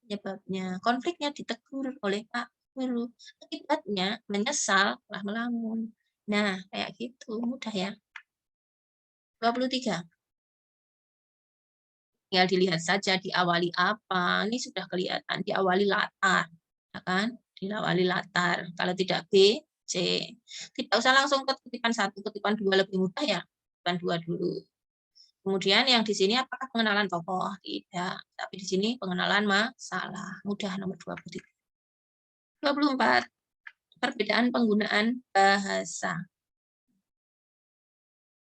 penyebabnya. Konfliknya ditegur oleh Pak Guru. Akibatnya menyesal telah melamun. Nah, kayak gitu, mudah ya. 23. Tinggal dilihat saja diawali apa. Ini sudah kelihatan, diawali latar. Ya kan? Diawali latar. Kalau tidak B, C. Tidak usah langsung ke kutipan 1, kutipan 2 lebih mudah ya. Kutipan 2 dulu. Kemudian yang di sini apakah pengenalan tokoh? Tidak. Tapi di sini pengenalan masalah. Mudah nomor 23. 24. Perbedaan penggunaan bahasa.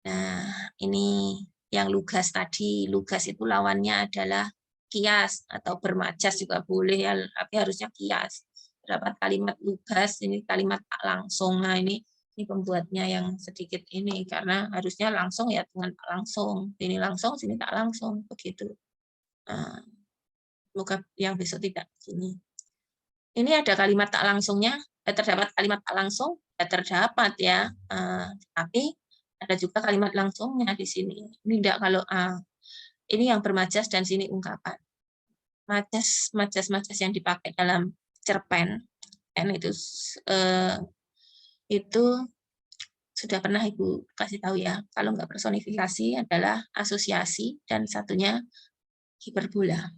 Nah, ini yang lugas tadi. Lugas itu lawannya adalah kias atau bermajas juga boleh ya, tapi harusnya kias. Terdapat kalimat lugas, ini kalimat tak langsung. Nah, ini pembuatnya yang sedikit ini karena harusnya langsung ya dengan tak langsung. Ini langsung, sini tak langsung, begitu. Nah, semoga yang besok tidak begini. Ini ada kalimat tak langsungnya, terdapat kalimat tak langsung, terdapat ya, tapi ada juga kalimat langsungnya di sini. Ini tidak kalau ini yang bermajas dan sini ungkapan. Majas yang dipakai dalam cerpen itu sudah pernah Ibu kasih tahu ya. Kalau nggak personifikasi adalah asosiasi dan satunya hiperbola.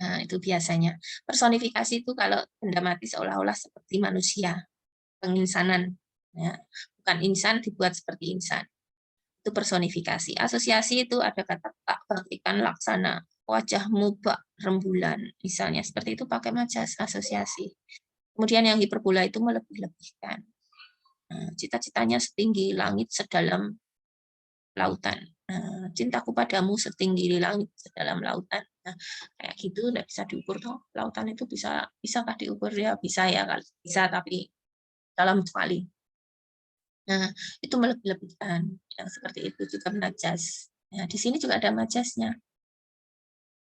Nah, itu biasanya. Personifikasi itu kalau benda mati seolah-olah seperti manusia, penginsanan. Ya. Bukan insan dibuat seperti insan. Itu personifikasi. Asosiasi itu ada kata tak bagikan laksana, wajahmu bak rembulan. Misalnya seperti itu pakai majas asosiasi. Kemudian yang hiperbola itu melebih-lebihkan. Nah, cita-citanya setinggi langit sedalam lautan. Nah, cintaku padamu setinggi langit sedalam lautan. Nah, kayak gitu nggak bisa diukur toh. Lautan itu bisakah diukur ya? Bisa ya, bisa tapi dalam sekali. Nah, itu melebih-lebihkan. Yang seperti itu juga majas. Nah, di sini juga ada majasnya.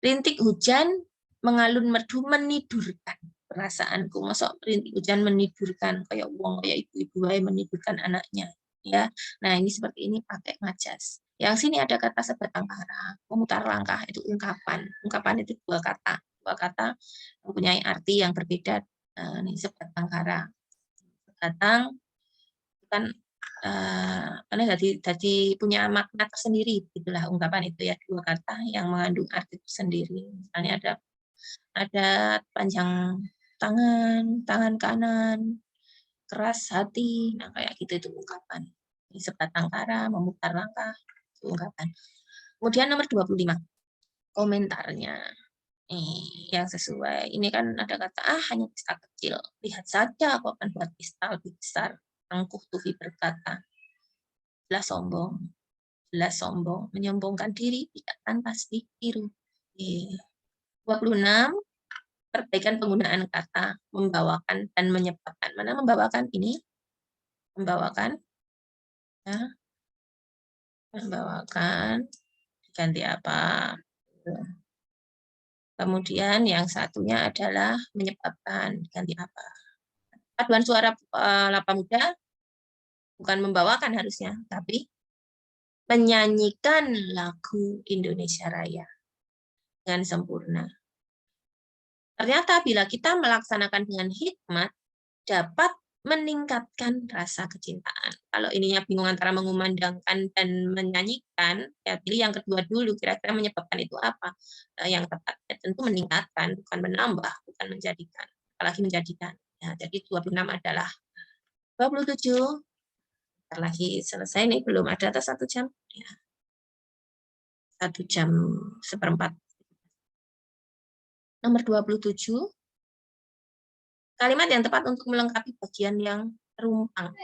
Rintik hujan mengalun merdu menidurkan perasaanku. Masuk rintik hujan menidurkan kayak uang kayak ibu-ibu menidurkan anaknya. Ya, nah ini seperti ini pakai majas. Yang sini ada kata sebatang kara, memutar langkah itu ungkapan. Ungkapan itu dua kata mempunyai arti yang berbeda. Nah, ini sebatang kara. Sebatang kan karena jadi punya makna tersendiri, gitulah ungkapan itu ya, dua kata yang mengandung arti tersendiri. Misalnya ada panjang tangan kanan, keras hati, nah kayak gitu itu ungkapan. Ini sebatang kara, memutar langkah, itu ungkapan. Kemudian nomor 25, komentarnya. Yang sesuai. Ini kan ada kata, hanya pista kecil. Lihat saja aku akan buat pista lebih besar. Angkuh Tufi berkata, jelas sombong, menyombongkan diri, tidak pantas ditiru. 26, perbaikan penggunaan kata, membawakan dan menyebabkan. Mana membawakan ini? Membawakan, ya. Membawakan, ganti apa? Kemudian yang satunya adalah menyebabkan, ganti apa? Paduan suara Lapa Muda, bukan membawakan harusnya, tapi menyanyikan lagu Indonesia Raya dengan sempurna. Ternyata bila kita melaksanakan dengan hikmat, dapat meningkatkan rasa kecintaan. Kalau ininya bingung antara mengumandangkan dan menyanyikan, ya pilih yang kedua dulu, kira-kira menyebabkan itu apa. Yang tepat ya tentu meningkatkan, bukan menambah, bukan menjadikan. Apalagi menjadikan. Ya, jadi 26 adalah 27. Bentar lagi selesai nih, belum ada atas 1 jam. Ya. 1 jam seperempat. Nomor 27, kalimat yang tepat untuk melengkapi bagian yang rumpang.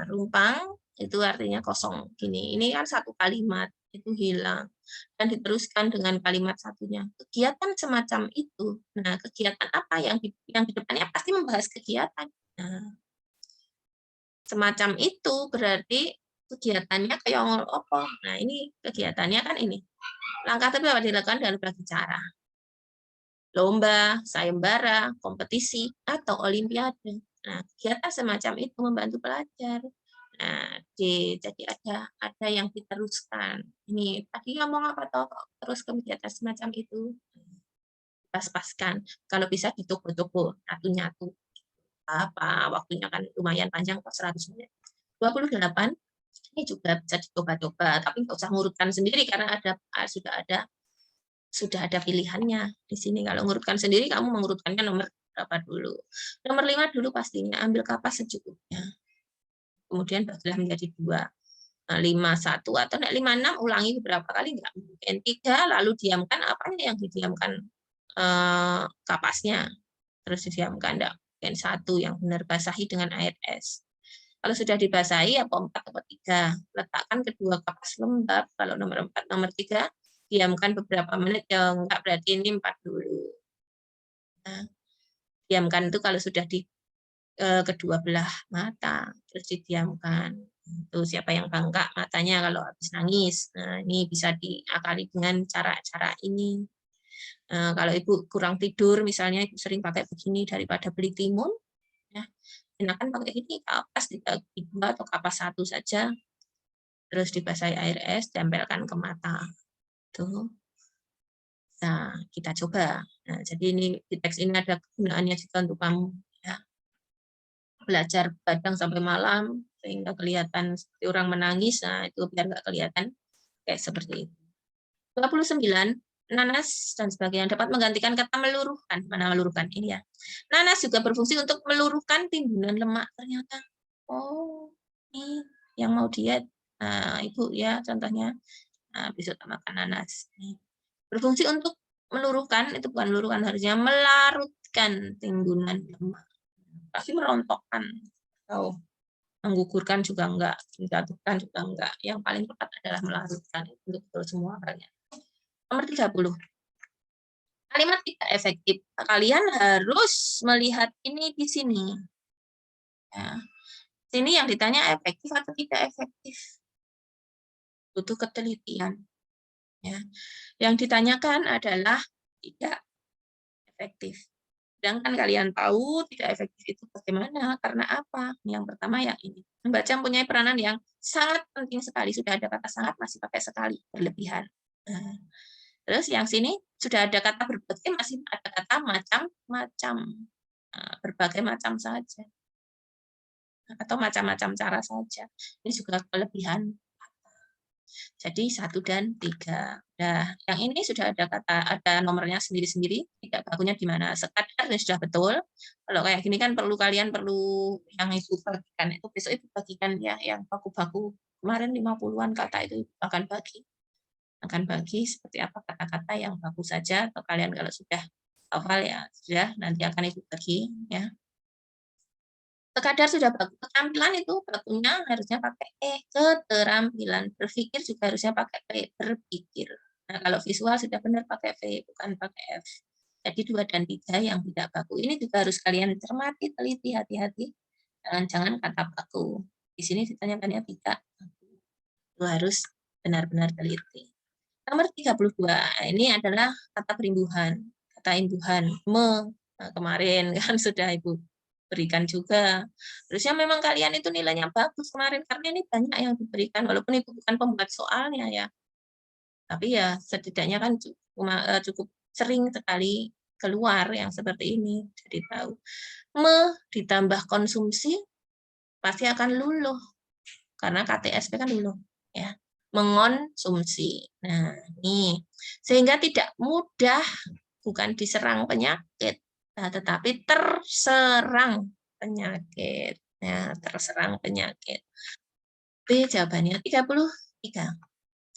Rumpang itu artinya kosong. Gini, ini kan satu kalimat, itu hilang. Dan diteruskan dengan kalimat satunya. Kegiatan semacam itu. Nah, kegiatan apa yang di depannya pasti membahas kegiatan. Nah, semacam itu berarti kegiatannya kayak apa. Nah, ini kegiatannya kan ini. Langkah tapi dapat dilakukan dengan berbagai cara. Lomba, sayembara, kompetisi, atau olimpiade. Nah, kegiatan semacam itu membantu pelajar. Nah, jadi ada yang diteruskan. Ini tadi ngomong apa toh terus kegiatan semacam itu? Pas-paskan. Kalau bisa di toko-toko, nyatu-nyatu. Apa, waktunya kan lumayan panjang kok 100 menit. 28, ini juga bisa dicoba-coba, tapi nggak usah ngurutkan sendiri karena sudah ada pilihannya di sini. Kalau ngurutkan sendiri, kamu mengurutkannya nomor berapa dulu. Nomor 5 dulu pastinya, ambil kapas secukupnya. Kemudian bagilah menjadi 2. 5, 1, atau 5, 6, ulangi beberapa kali, enggak mungkin. 3, lalu diamkan, apanya yang didiamkan? Kapasnya. Terus didiamkan, enggak mungkin. 1, yang benar, basahi dengan air es. Kalau sudah dibasahi, apa 4 atau 3. Letakkan kedua kapas lembab, kalau nomor 4, nomor 3, diamkan beberapa menit, ya enggak berarti ini 4 dulu. Nah, diamkan itu kalau sudah di kedua belah mata, terus didiamkan. Itu siapa yang bengkak matanya kalau habis nangis. Nah, ini bisa diakali dengan cara-cara ini. Kalau ibu kurang tidur, misalnya ibu sering pakai begini daripada beli timun, ya, enakan pakai ini kapas dibagi 2 atau kapas 1 saja, terus dibasahi air es, tempelkan ke mata. Tuh. Nah, kita coba. Nah, jadi ini di teks ini ada kegunaannya juga untuk kamu. Ya. Belajar begadang sampai malam, sehingga kelihatan seperti orang menangis. Nah, itu biar nggak kelihatan kayak seperti itu. 29, nanas dan sebagainya dapat menggantikan kata meluruhkan. Mana meluruhkan? Ini ya. Nanas juga berfungsi untuk meluruhkan timbunan lemak. Ternyata, oh, ini yang mau diet. Nah, ibu ya contohnya. Nah, bisa tambahkan nanas. Berfungsi untuk meluruhkan, itu bukan meluruhkan, harusnya melarutkan timbunan lemak. Pasti merontokkan. Atau menggugurkan juga enggak, menjatuhkan juga enggak. Yang paling tepat adalah melarutkan untuk semua orangnya. Nomor 30. Kalimat tidak efektif. Kalian harus melihat ini di sini. Ya. Sini yang ditanya efektif atau tidak efektif. Butuh ketelitian. Ya. Yang ditanyakan adalah tidak efektif. Sedangkan kalian tahu tidak efektif itu bagaimana, karena apa? Yang pertama yang ini. Membaca mempunyai peranan yang sangat penting sekali. Sudah ada kata sangat, masih pakai sekali, berlebihan. Nah, terus yang sini sudah ada kata berbagai, masih ada kata macam-macam. Nah, berbagai macam saja. Atau macam-macam cara saja. Ini juga kelebihan. Jadi 1 dan 3. Nah, yang ini sudah ada nomornya sendiri-sendiri, tidak bakunya di mana. Sekadar sudah betul. Kalau kayak gini kan kalian perlu yang itu bagikan. Itu besok itu bagikan ya, yang baku-baku. Kemarin 50-an kata itu akan bagi seperti apa kata-kata yang bagus saja, atau kalian kalau sudah hafal ya sudah, nanti akan ibu bagi ya. Sekadar sudah bagus, keterampilan itu bakunya harusnya pakai keterampilan. Berpikir juga harusnya pakai P, berpikir. Nah, kalau visual sudah benar pakai V, bukan pakai F. Jadi 2 dan 3 yang tidak baku. Ini juga harus kalian cermati, teliti, hati-hati. Jangan kata baku. Di sini ditanyakannya tidak. Itu harus benar-benar teliti. Nomor 32, ini adalah kata perimbuhan. Kata imbuhan, Nah, kemarin kan sudah Ibu berikan juga. Harusnya memang kalian itu nilainya bagus kemarin, karena ini banyak yang diberikan, walaupun Ibu bukan pembuat soalnya ya. Tapi ya setidaknya kan cukup sering sekali keluar yang seperti ini. Jadi tahu. Ditambah konsumsi pasti akan luluh. Karena KTSP kan luluh. Ya. Mengonsumsi. Nah, ini. Sehingga tidak mudah, bukan diserang penyakit, nah, tetapi terserang penyakit. Ya, terserang penyakit. B jawabannya 33.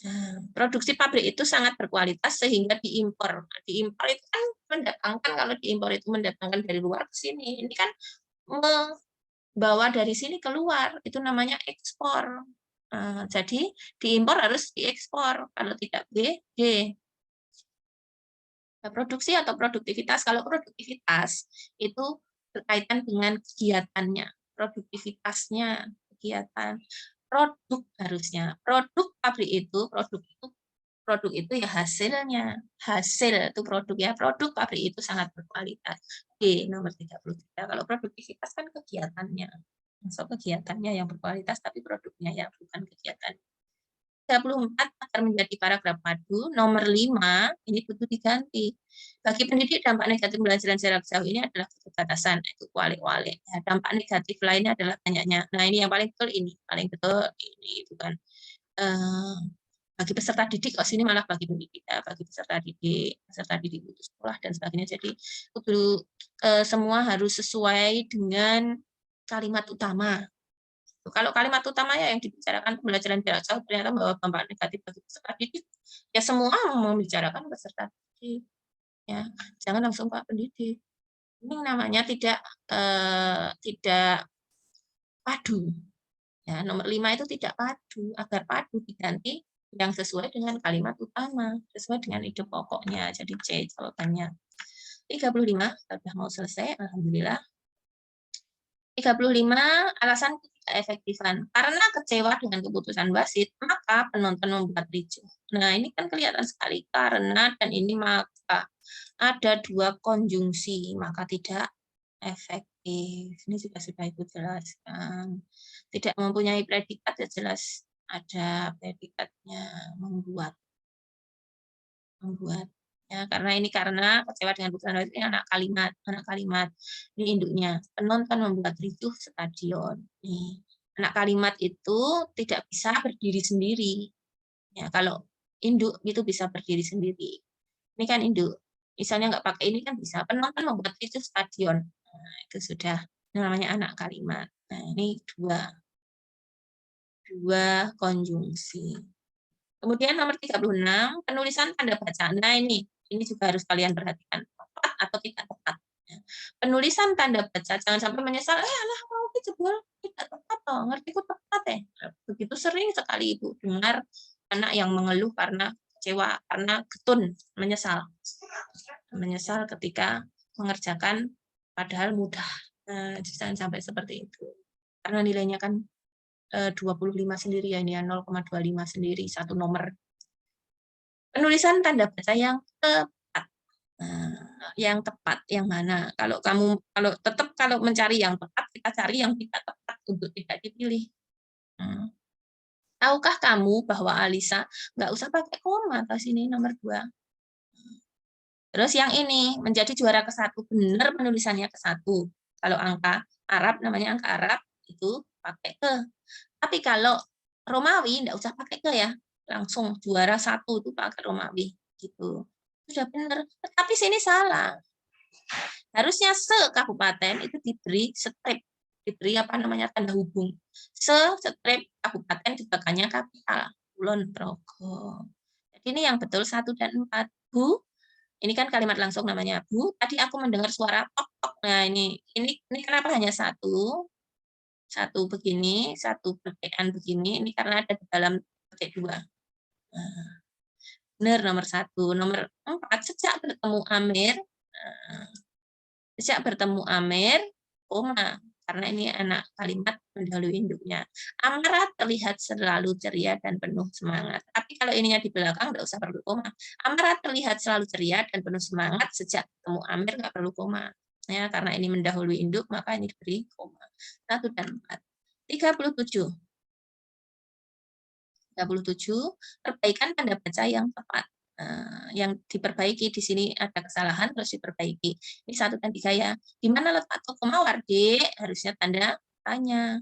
Nah, produksi pabrik itu sangat berkualitas sehingga diimpor. Nah, diimpor itu kan mendatangkan, kalau diimpor itu mendatangkan dari luar ke sini. Ini kan membawa dari sini keluar, itu namanya ekspor. Nah, jadi diimpor harus diekspor, kalau tidak B, D. Nah, produksi atau produktivitas, kalau produktivitas itu berkaitan dengan kegiatannya, produktivitasnya, kegiatan, produk harusnya. Produk itu ya hasilnya. Hasil itu produk ya. Produk pabrik itu sangat berkualitas. D nomor 33. Kalau produktivitas kan kegiatannya. Masuk kegiatannya yang berkualitas tapi produknya ya bukan kegiatan. 34 agar menjadi paragraf padu. Nomor 5 ini butuh diganti. Bagi pendidik dampak negatif pembelajaran jarak jauh ini adalah keterbatasan, itu kuali-kuali. Ya, dampak negatif lainnya adalah banyaknya. Nah, ini yang paling betul ini, paling betul ini itu kan. Bagi peserta didik, kok sini malah bagi pendidik ya, bagi peserta didik itu sekolah dan sebagainya. Jadi semua harus sesuai dengan kalimat utama. Kalau kalimat utamanya yang dibicarakan pembelajaran jarak jauh ternyata membawa dampak negatif bagi peserta didik, ya semua membicarakan peserta didik. Ya, jangan langsung Pak pendidik. Ini namanya tidak padu. Ya, nomor 5 itu tidak padu. Agar padu diganti yang sesuai dengan kalimat utama, sesuai dengan ide pokoknya. Jadi C jawabannya. 35, sudah mau selesai, alhamdulillah. 35, alasan ketidakefektifan. Karena kecewa dengan keputusan wasit, maka penonton membuat ricuh. Nah, ini kan kelihatan sekali. Karena dan ini maka. Ada dua konjungsi, maka tidak efektif. Ini juga sudah Ibu jelaskan. Tidak mempunyai predikat, ya jelas ada predikatnya, membuat. Ya, karena kecewa dengan keputusan wasit, ini anak kalimat ini induknya. Penonton membuat ricuh stadion. Nih, anak kalimat itu tidak bisa berdiri sendiri. Ya, kalau induk itu bisa berdiri sendiri. Ini kan induk. Misalnya nggak pakai ini kan bisa. Penonton membuat ricuh stadion. Nah, itu sudah namanya anak kalimat. Nah, ini dua konjungsi. Kemudian nomor 36, penulisan tanda baca. Nah, ini juga harus kalian perhatikan. Tepat atau tidak tepat. Penulisan tanda baca, jangan sampai menyesal, alah mau jebol, tidak tepat toh, ngertiku tepat ya. Begitu sering sekali Ibu dengar anak yang mengeluh karena kecewa, karena getun, menyesal ketika mengerjakan padahal mudah. Nah, jangan sampai seperti itu. Karena nilainya kan 25 sendiri ya, ini ya 0,25 sendiri, satu nomor. Penulisan tanda baca yang tepat. Yang tepat yang mana? Kalau mencari yang tepat, kita cari yang tidak tepat untuk tidak dipilih. Tahukah kamu bahwa Alisa nggak usah pakai koma atau sini nomor 2. Terus yang ini menjadi juara ke-1, benar penulisannya ke-1. Kalau angka Arab namanya angka Arab itu pakai ke. Tapi kalau Romawi nggak usah pakai ke ya, langsung juara 1 itu pakai Romawi gitu. Sudah benar, tapi sini salah. Harusnya se-kabupaten itu diberi strip, diberi tanda hubung. Se-strip kabupaten dibaganya kapital, Kulon Progo. Jadi ini yang betul 1 dan 4. Bu, ini kan kalimat langsung namanya. Bu, tadi aku mendengar suara tok-tok. Nah, ini kenapa hanya 1? 1 begini, 1 perbedaan begini, ini karena ada di dalam petik 2. Nah, benar nomor 1. Nomor 4, sejak bertemu Amir, koma. Karena ini anak kalimat mendahului induknya. Amara terlihat selalu ceria dan penuh semangat. Tapi kalau ininya di belakang, nggak usah perlu koma. Amara terlihat selalu ceria dan penuh semangat sejak ketemu Amir, nggak perlu koma. Ya, karena ini mendahului induk, maka ini diberi koma. 1 dan 4. 37. 37, perbaikan tanda baca yang tepat. yang diperbaiki di sini ada kesalahan terus diperbaiki. Ini 1 dan 3 ya. Di mana letak toko mawar, Dek? Harusnya tanda tanya.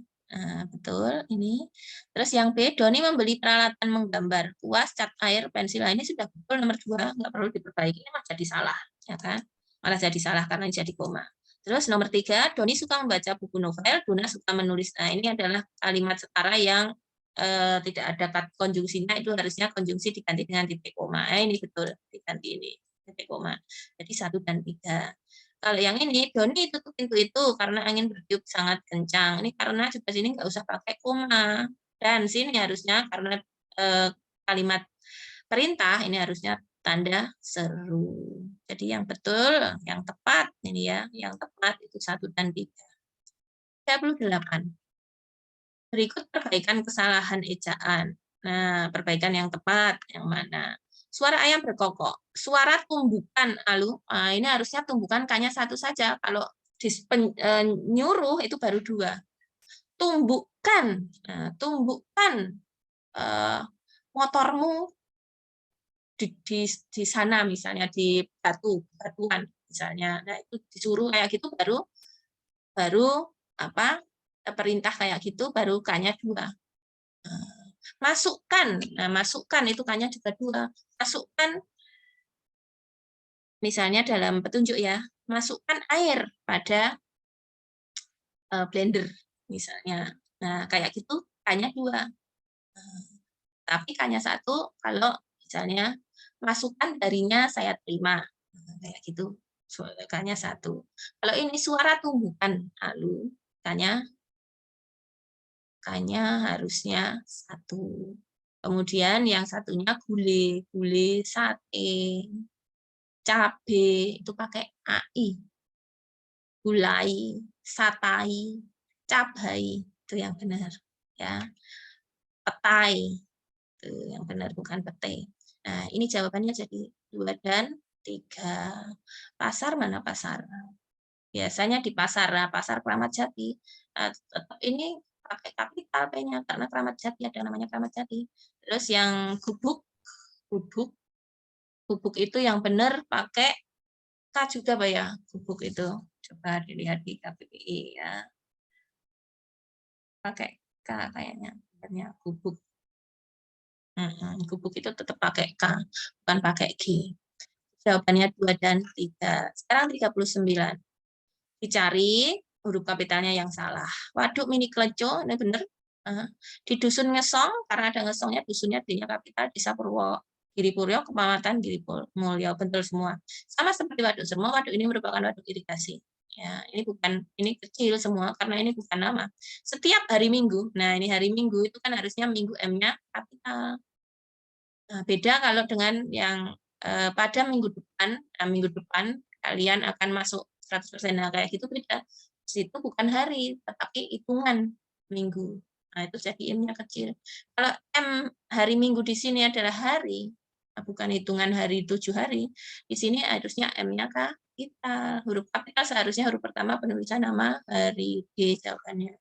Betul ini. Terus yang B, Doni membeli peralatan menggambar, kuas, cat air, pensil. Nah, ini sudah betul nomor 2, nggak perlu diperbaiki. Ini malah jadi salah, ya kan? Malah jadi salah karena jadi koma. Terus nomor 3, Doni suka membaca buku novel, Dona suka menulis. Nah, ini adalah kalimat setara yang tidak ada konjungsinya, itu harusnya konjungsi diganti dengan titik koma. Ini betul diganti ini titik koma. Jadi 1 dan 3. Kalau yang ini, Doni tutup pintu itu karena angin bertiup sangat kencang. Ini karena juga sini nggak usah pakai koma. Dan sini harusnya karena kalimat perintah, ini harusnya tanda seru. Jadi yang betul, yang tepat, ini ya, yang tepat itu 1 dan 3. 38. Berikut perbaikan kesalahan ejaan. Nah, perbaikan yang tepat, yang mana? Suara ayam berkokok. Suara tumbukan, Alu. Nah, ini harusnya tumbukan K-nya 1 saja. Kalau nyuruh itu baru 2. Tumbukan. Nah, tumbukan motormu di sana misalnya, di batuan misalnya. Nah, itu disuruh kayak gitu baru apa? Perintah kayak gitu baru K-nya 2. Masukkan, nah masukkan itu K-nya juga 2. Masukkan, misalnya dalam petunjuk ya, masukkan air pada blender misalnya. Nah kayak gitu K-nya 2. Tapi K-nya 1 kalau misalnya masukkan darinya saya terima. Kayak gitu. K-nya 1. Kalau ini suara tumbukan, Alu, K-nya harusnya 1. Kemudian yang satunya gule, sate, cabe, itu pakai AI. Gulai, satai, cabai, itu yang benar. Ya. Petai, itu yang benar, bukan petai. Nah, ini jawabannya jadi 2 dan 3. Pasar mana pasar? Biasanya di pasar, pasar Kramat Jati. Tetap ini pakai kapital P-nya karena Kramat Jati ada namanya Kramat Jati. Terus yang gubuk itu yang benar pakai K juga Pak ya, gubuk itu. Coba dilihat di KPPI ya. Pakai K kayaknya, benernya gubuk. Gubuk itu tetap pakai K, bukan pakai G. Jawabannya 2 dan 3. Sekarang 39. Dicari huruf kapitalnya yang salah. Waduk Mini Kleco, ini benar. Di dusun Ngesong, karena ada Ngesongnya, dusunnya D-nya kapital, Desa Purwo Giripuryo, Kecamatan Giripuryo, betul semua. Sama seperti waduk semua, waduk ini merupakan waduk irigasi. Ya, ini kecil semua karena ini bukan nama. Setiap hari Minggu, nah ini hari Minggu itu kan harusnya Minggu M-nya kapital. Nah, beda kalau dengan yang pada minggu depan kalian akan masuk 100%. Nah, kayak gitu beda. Situ bukan hari, tetapi hitungan minggu. Nah, itu jadi M-nya kecil. Kalau M hari Minggu di sini adalah hari, bukan hitungan hari 7 hari, di sini harusnya M-nya kapital. Huruf kapital seharusnya huruf pertama penulisan nama hari D jawabannya.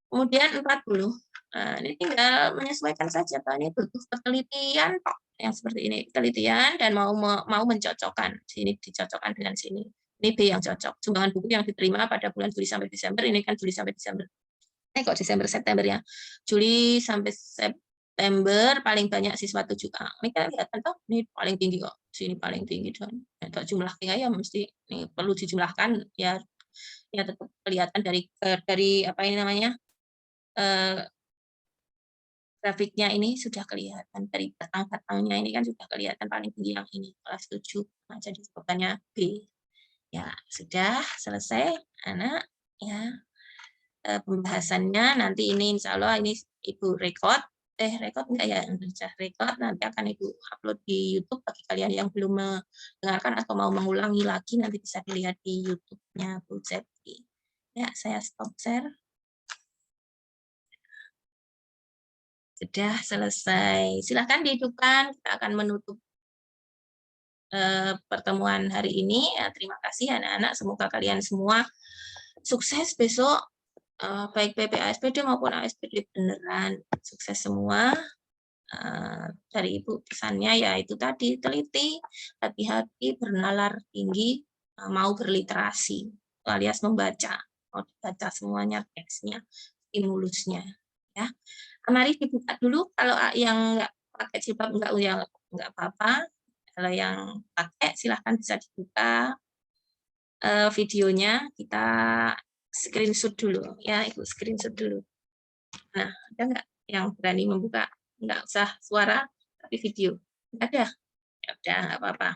Kemudian 40. Nah, ini tinggal menyesuaikan saja, Pak. Ini butuh penelitian, Pak. Yang seperti ini, penelitian dan mau mencocokkan. Sini dicocokkan dengan sini. Ini B yang cocok. Sumbangan buku yang diterima pada bulan Juli sampai Desember, ini kan Juli sampai Desember. Kok Desember, September ya. Juli sampai September paling banyak siswa 7A. Ini kan kelihatan toh, ini paling tinggi kok. Sini paling tinggi dan jumlah ya mesti ini perlu dijumlahkan ya tetap kelihatan dari apa ini namanya? Grafiknya ini sudah kelihatan dari batang-batangnya ini kan sudah kelihatan paling tinggi yang ini kelas 7. Nah, jadi jawabannya B. Ya, sudah selesai anak ya. Pembahasannya nanti ini insya Allah ini Ibu record enggak ya, record nanti akan Ibu upload di YouTube bagi kalian yang belum mendengarkan atau mau mengulangi lagi nanti bisa dilihat di YouTube-nya Bu Septi. Ya, saya stop share. Sudah selesai. Silahkan dihidupkan. Kita akan menutup pertemuan hari ini. Ya, terima kasih anak-anak. Semoga kalian semua sukses besok. Baik PPA SPD maupun ASPD beneran. Sukses semua. dari Ibu pesannya ya itu tadi, teliti, hati-hati, bernalar tinggi, mau berliterasi, alias membaca, mau dibaca semuanya teksnya, stimulusnya. Ya. Mari dibuka dulu, kalau yang nggak pakai jilbab nggak apa-apa, kalau yang pakai silahkan bisa dibuka videonya, kita screenshot dulu ya, Ibu screenshot dulu. Nah, ada nggak yang berani membuka? Nggak usah suara, tapi video. Nggak ada? Ya udah, nggak apa-apa.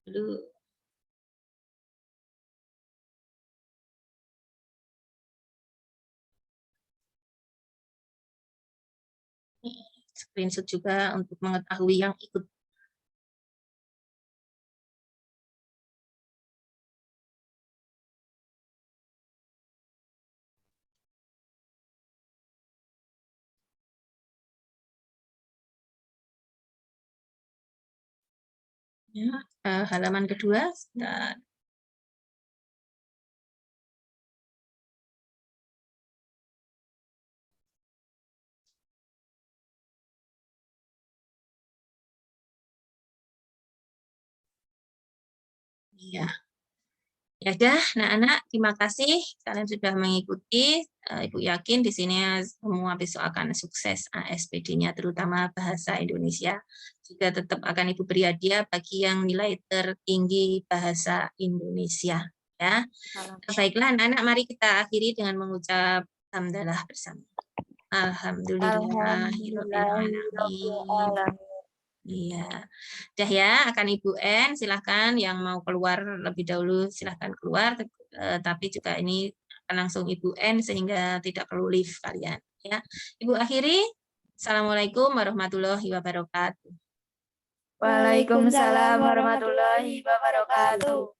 Dulu. Screenshot juga untuk mengetahui yang ikut. Ya, halaman kedua. Nah, iya. Ya udah, anak-anak, terima kasih kalian sudah mengikuti. Ibu yakin di sini semua besok akan sukses ASPD-nya, terutama bahasa Indonesia. Juga tetap akan Ibu beri hadiah bagi yang nilai tertinggi bahasa Indonesia. Ya, baiklah anak-anak, mari kita akhiri dengan mengucap hamdalah bersama. Alhamdulillahirobbilalamin. Iya, udah ya, akan Ibu N, silahkan yang mau keluar lebih dahulu silahkan keluar, tapi juga ini akan langsung Ibu N sehingga tidak perlu lift kalian. Ya, Ibu akhiri. Assalamualaikum warahmatullahi wabarakatuh. Waalaikumsalam warahmatullahi wabarakatuh.